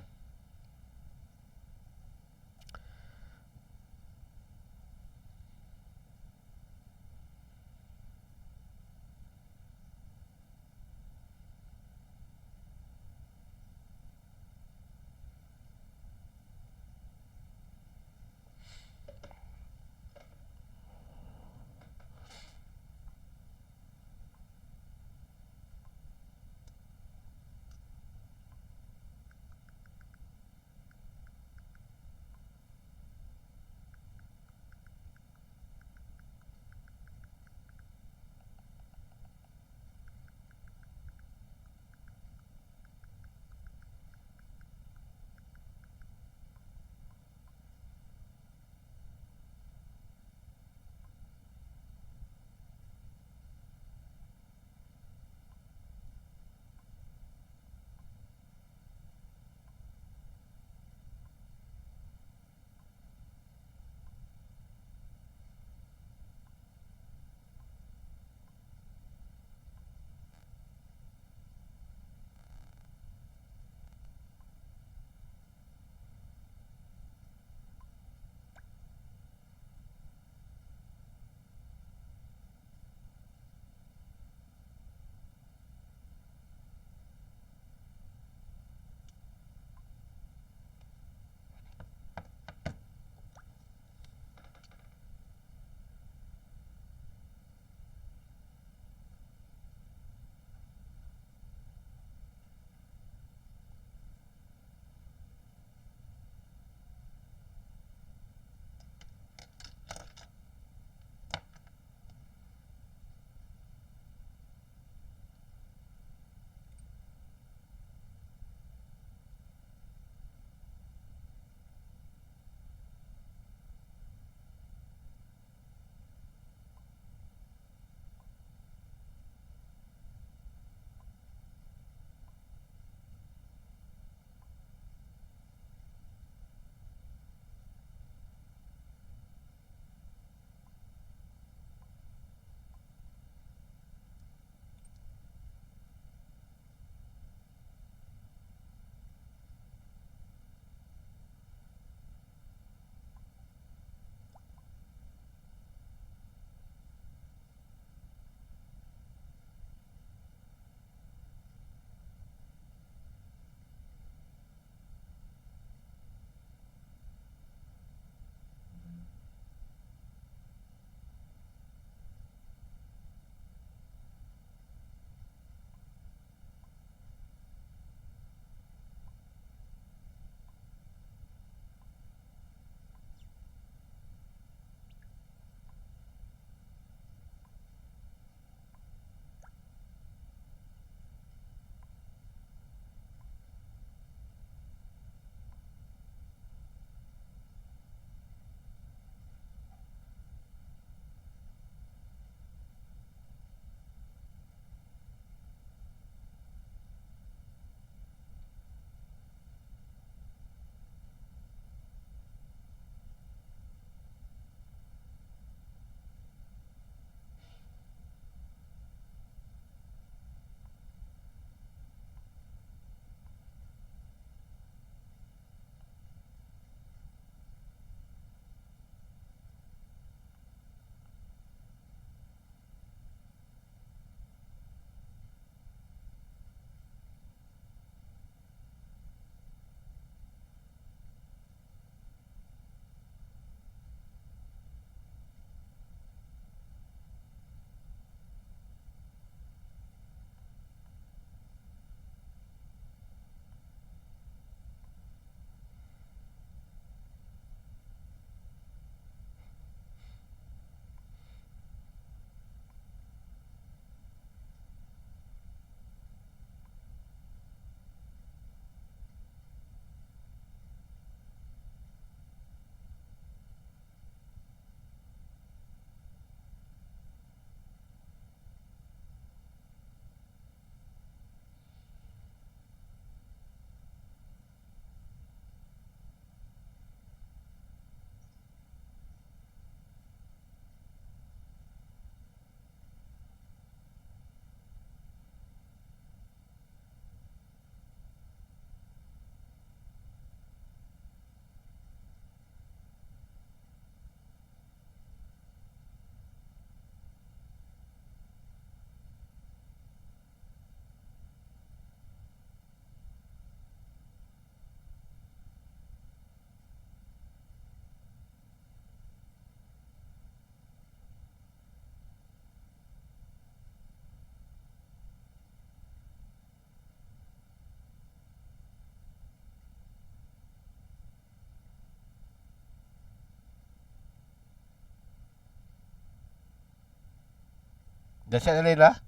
Dah siap lain lah.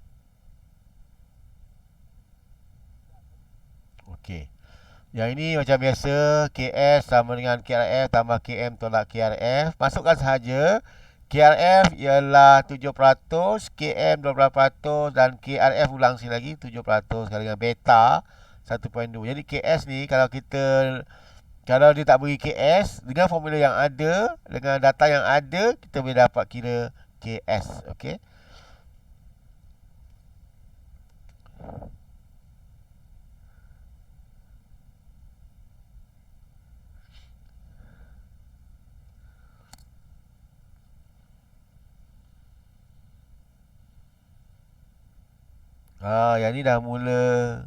Okey. Yang ini macam biasa, KS sama dengan KRF tambah KM tolak KRF. Masukkan sahaja. KRF ialah 7%, KM 12% dan KRF ulang sekali lagi 7% sekali dengan beta 1.2. Jadi KS ni kalau dia tak beri KS dengan formula yang ada, dengan data yang ada, kita boleh dapat kira KS. Okey. Yang ni dah mula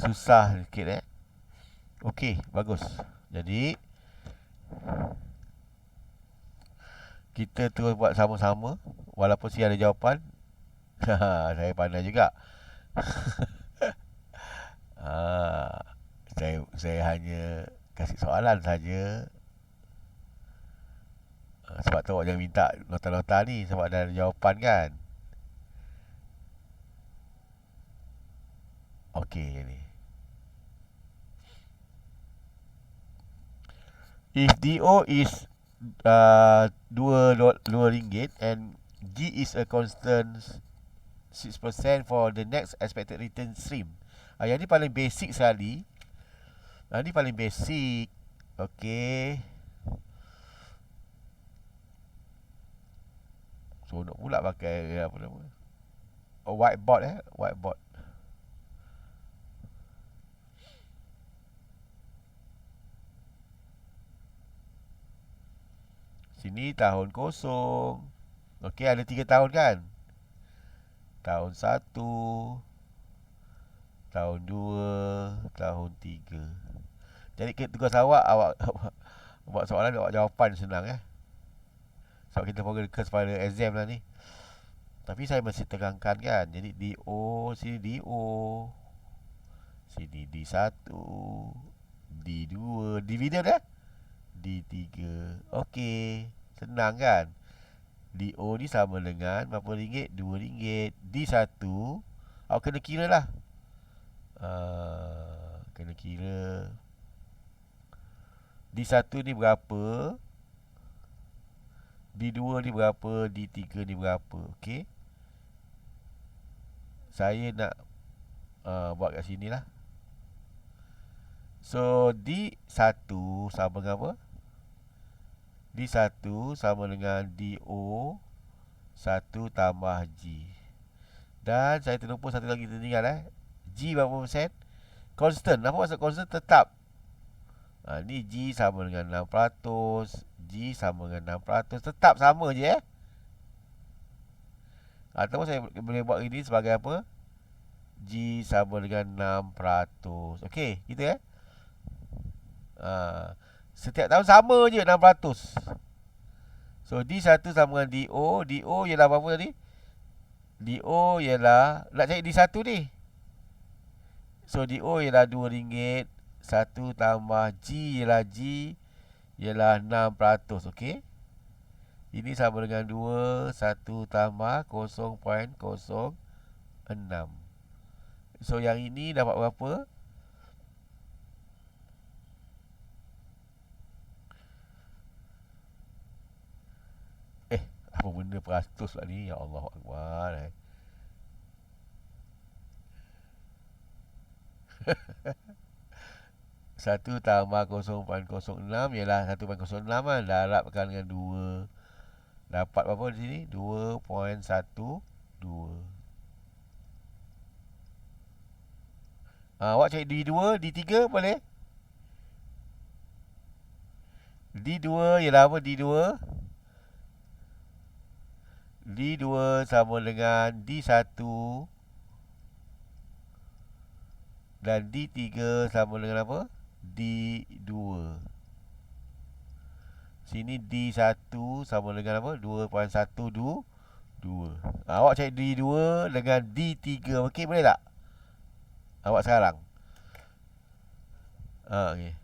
susah sikit Okey, bagus. Jadi kita terus buat sama-sama walaupun si ada jawapan. Saya pandai juga. Ah, saya hanya kasih soalan saja. Sebab tu awak jangan minta nota-nota ni sebab dah ada jawapan kan. Okey ni. If DO is RM2 and G is a constant 6% for the next expected return stream. Yang ni paling basic sekali. Ni paling basic. Okey. So nak pula pakai apa nama? Whiteboard whiteboard. Sini tahun kosong. Okey, ada 3 tahun kan? Tahun 1, tahun 2, tahun 3. Jadi tugas awak buat soalan, awak jawapan senang sebab kita fokus pada exam lah ni. Tapi saya masih terangkan kan. Jadi DO, sini DO, sini D1, D2, dividend D3. Okey, senang kan? DO ni sama dengan berapa ringgit? RM2. D1 awak kena kira lah. Kena kira D1 ni berapa, D2 ni berapa, D3 ni berapa. Okey, saya nak buat kat sini lah. So D1 sama dengan apa? D1 sama dengan DO 1 tambah G. Dan saya terlupa satu lagi tertinggal G berapa persen? Constant. Apa maksud constant? Tetap. Ni G sama dengan 6%, G sama dengan 6%. Tetap sama je Ataupun saya boleh buat ini sebagai apa? G sama dengan 6%. Okey, gitu setiap tahun sama je 6%. So D1 sama dengan DO. DO ialah berapa tadi? DO ialah, nak cari D1 ni. So DO ialah RM2. 1 tambah G ialah ialah 6%. Okey, ini sama dengan 2, 1 tambah 0.06. So yang ini dapat berapa? Apa benda peratus lah ni? Ya Allah Akbar 1 tambah 0.06 ialah 1.06 lah. Darabkan dengan 2. Dapat berapa di sini? 2.12. Awak cari D2, D3 boleh? D2 ialah apa? D2 sama dengan D1 dan D3 sama dengan apa? D2. Sini D1 sama dengan apa? 2.122. Awak cari D2 dengan D3. Okey, boleh tak? Awak sekarang. Okey.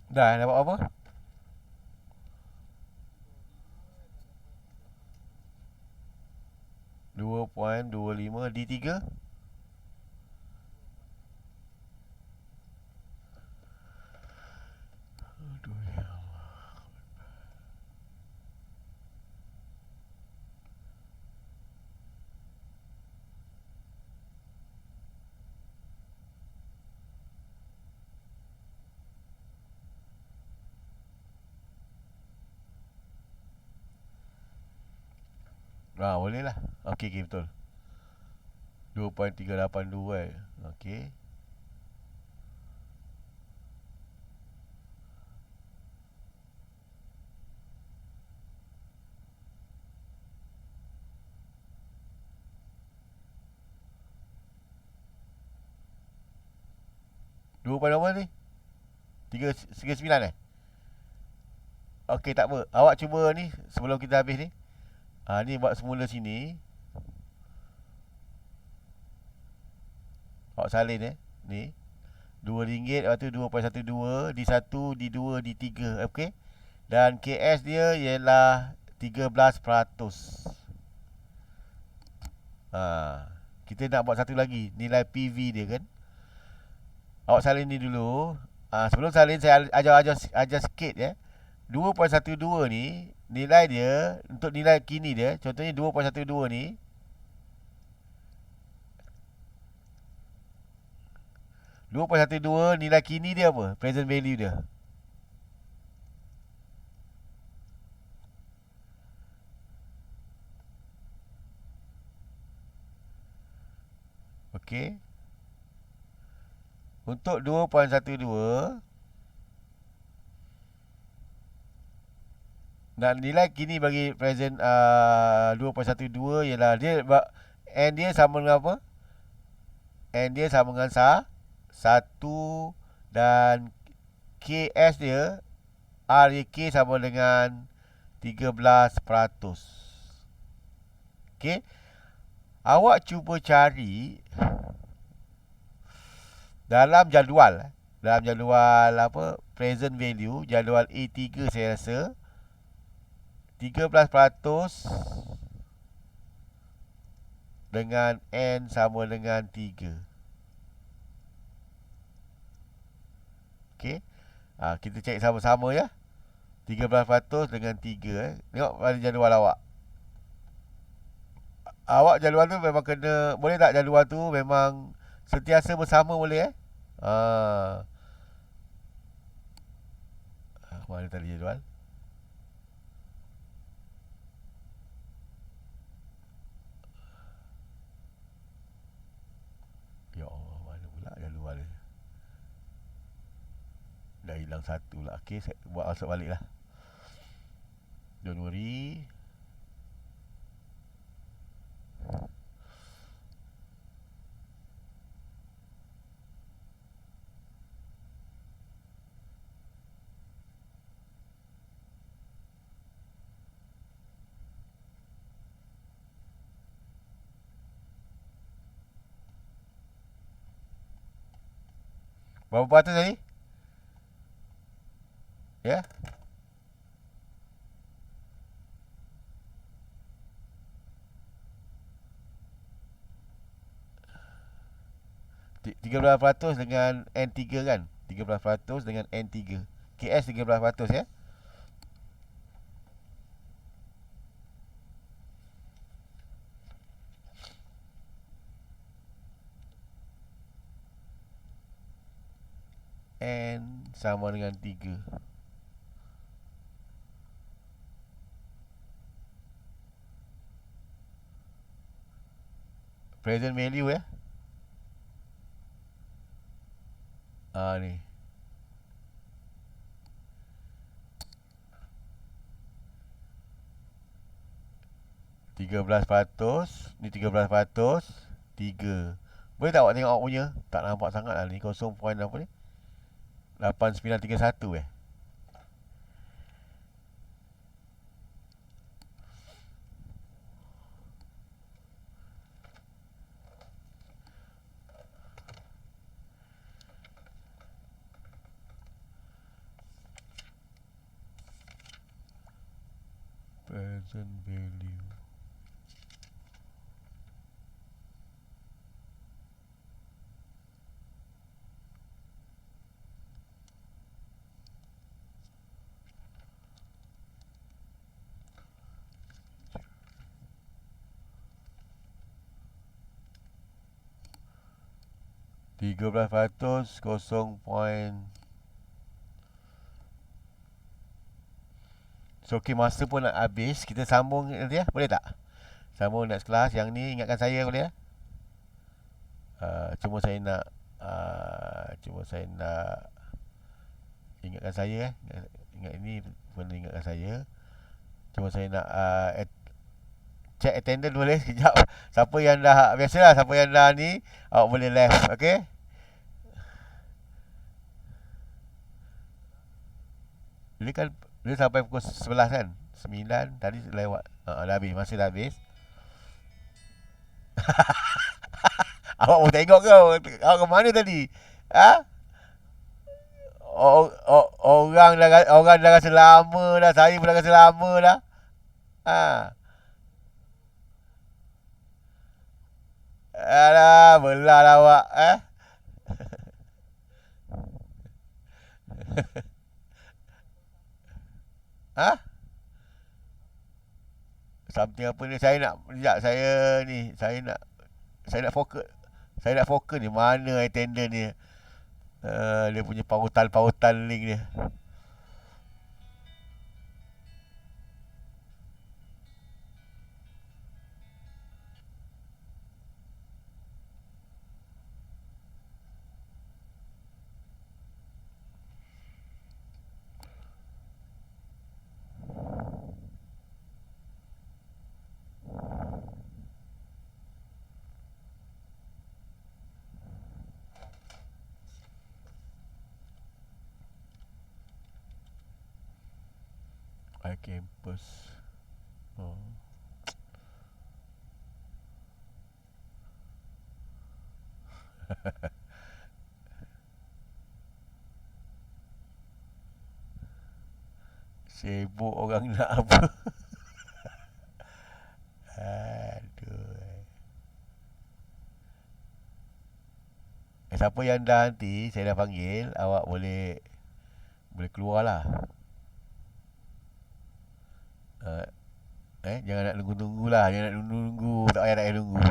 Dah dapat apa? 2.25 D3. Aduh ya. Boleh lah. Okey, okey, betul. 2.382 eh. Okey. 2 berapa ni? 39 eh? Okey, tak apa. Awak cuba ni sebelum kita habis ni. Ni buat semula sini. Awak salin ni. RM2, lepas tu 2.12, D1, D2, D3. Okey. Dan KS dia ialah 13%. Kita nak buat satu lagi, nilai PV dia kan. Awak salin ni dulu. Sebelum salin saya ajar sikit ya. 2.12 ni nilai dia untuk nilai kini dia, contohnya 2.12 ni 2.12 nilai kini dia apa? Present value dia. Okey. Untuk 2.12 dan nilai kini bagi present 2.12 ialah N dia sama dengan apa? N dia sama dengan 1 dan KS dia R dia K sama dengan 13%. Okey. Awak cuba cari dalam jadual apa present value, jadual A3 saya rasa 13% dengan N sama dengan 3. Okey. Kita cek sama-sama ya. 13% dengan 3 Tengok pada jadual awak. Awak jadual tu memang kena, boleh tak jadual tu memang sentiasa bersama boleh Ah. Mana tadi jadual? Ya Allah, mana pula jadual ni? Dah hilang satu lah. Okey, saya buat masuk balik lah. Januari. Berapa peratus tadi? Ya? 13% dengan N3 kan? 13% dengan N3. KS 13% ya? N sama dengan 3. Present value ya? Ni 13%. Ni 13%. 3. Boleh tak awak tengok awak punya? Tak nampak sangat lah ni. 0 point apa ni? 8931 Present value. $13 0. So okay, masa pun nak habis. Kita sambung nanti ya, boleh tak? Sambung next class. Yang ni ingatkan saya boleh ya. Cuma saya nak ingatkan saya ingat ini benda ingatkan saya. Cuma saya nak check attendance boleh sekejap. Siapa yang dah, biasalah siapa yang dah ni, awak boleh left, okey? Dia kan dia sampai pukul 11 kan? 9 tadi lewat. Dah habis, masa dah habis. Awak mau tengok ke? Awak ke mana tadi? Ha? Orang dah rasa lama dah. Saya pun dah rasa lama dah. Ha. Alah, belah lah awak. Ha? Something apa ni? Saya nak, sekejap, saya nak fokus. Saya nak fokus ni. Mana attendant ni? Dia punya pautan link dia. iCampus. Oh. Sibuk orang nak apa. Aduh. Siapa yang dah nanti saya dah panggil, awak boleh keluar lah. Jangan nak tunggu-tunggu lah. Jangan nak tunggu-tunggu. Tak payah nak tunggu.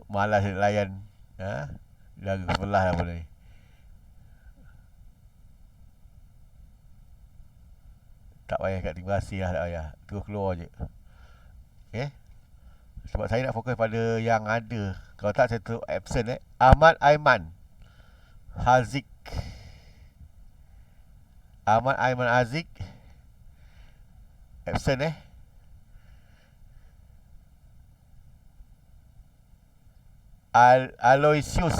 Malas nak layan. Dah ke sebelah lah boleh. Tak payah kat terima kasih lah. Tak payah. Terus keluar je. Okay. Sebab saya nak fokus pada yang ada. Kalau tak saya terus absent Ahmad Aiman Haziq. Ahmad Aiman Haziq absent Aloysius.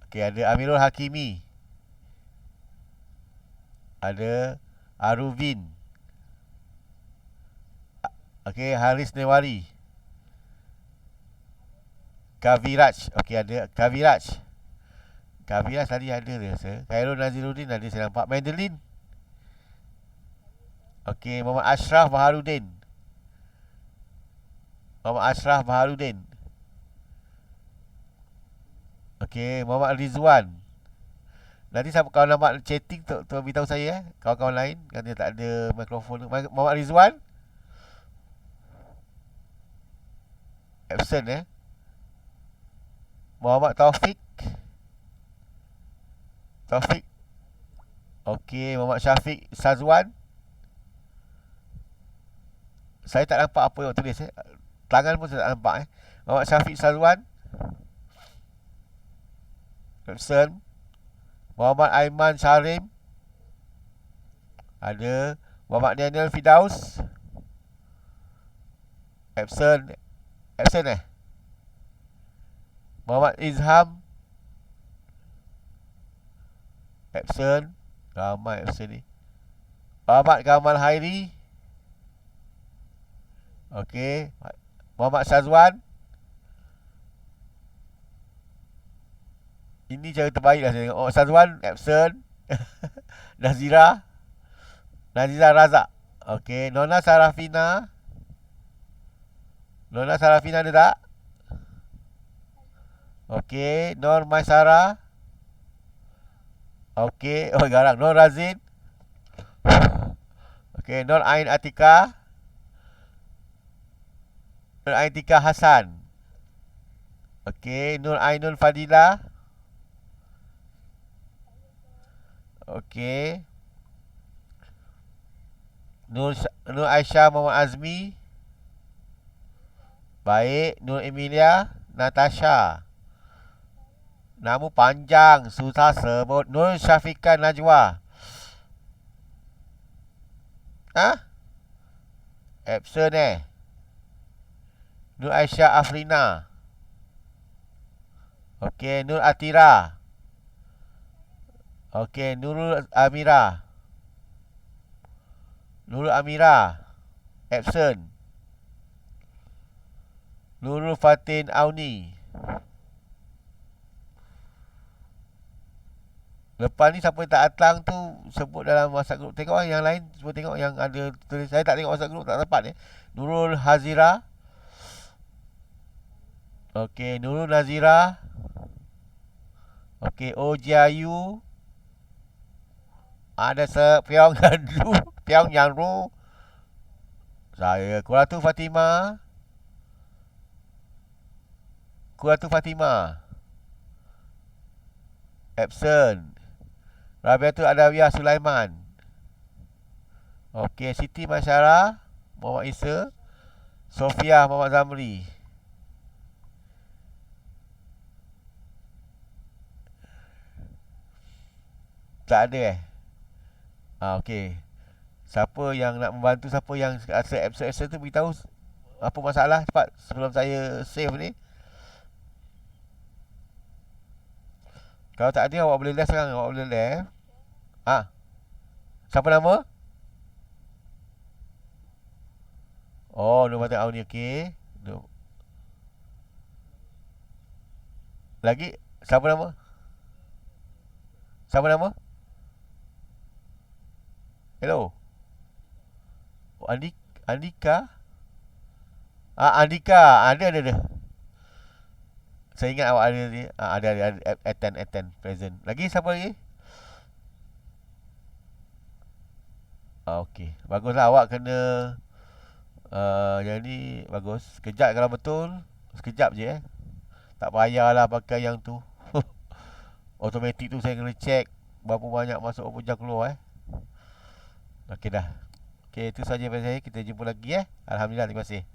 Okay, ada Amirul Hakimi. Ada Aruvin. Okay, Haris Newari. Kaviraj. Okay, ada Kaviraj. Kaviraj tadi ada dia rasa. Khairul Naziruddin ada saya nampak. Madeline. Okay, Muhammad Ashraf Baharudin. Okay, Muhammad Rizwan. Nanti siapa kawan nampak chatting tu beritahu saya kawan-kawan lain kan dia tak ada mikrofon. Muhammad Rizwan absent Muhammad Taufik. Okey, Muhammad Syafiq Sazwan. Saya tak nampak apa yang tulis Tangan pun saya tak nampak Muhammad Syafiq Sazwan absent. Muhammad Aiman Syarim. Ada Muhammad Daniel Fidaus absent. Muhammad Izham absent. Ramai absent ni. Muhammad Kamal Hairi. Okey. Muhammad Syazwan. Ini cara terbaik lah saya tengok. Syazwan absent. Nazira Razak. Okey, Nona Sarafina. Nona Sarafina ada tak? Okey, Nur Maisara. Okey, oh garang. Nur Razin. Okey, Nur Ain Atika. Nur Ain Tika Hasan. Okey, Nur Ainul Fadila. Okey. Nur Aisyah Muhammad Azmi. Baik, Nur Emilia Natasha. Nama panjang, susah sebut. Nur Syafiqah Najwa. Ha? Absent Nur Aisyah Afrina. Okey, Nur Atira. Okey, Nurul Amira. Nurul Amira. Absent. Nurul Fatin Auni. Lepas ni siapa yang tak datang tu sebut dalam WhatsApp group. Tengok lah yang lain. Cuba tengok yang ada tulis. Saya tak tengok WhatsApp group, tak dapat Nurul Hazira. Okey, Nurul Nazira. Okey, Ojiayu. Ada Pyong Yanru. Pyong Yanru. Saya Kuratu Fatimah. Kuratu Fatimah. Absent. Rabiatul Adawiyah Sulaiman. Okey, Siti Masyara Muhammad Isa. Sofia Muhammad Zamri. Tak ada okey. Siapa yang nak membantu, siapa yang rasa absent tu beritahu apa masalah cepat sebelum saya save ni. Kalau tak ada awak boleh left sekarang, awak boleh left. Siapa nama? Oh, Nur Fatin Auni, okey. Lagi siapa nama? Siapa nama? Hello. Oh, Andika. Andika. Ada. Saya ingat awak ada ni. Ada. Attend. Present. Lagi siapa lagi? Okey. Baguslah awak kena yang ni bagus. Sekejap kalau betul. Sekejap je Tak payahlah pakai yang tu. Automatik tu saya kena check berapa banyak masuk, berapa jam keluar Okey dah. Okey, itu saja dari saya. Kita jumpa lagi Alhamdulillah, terima kasih.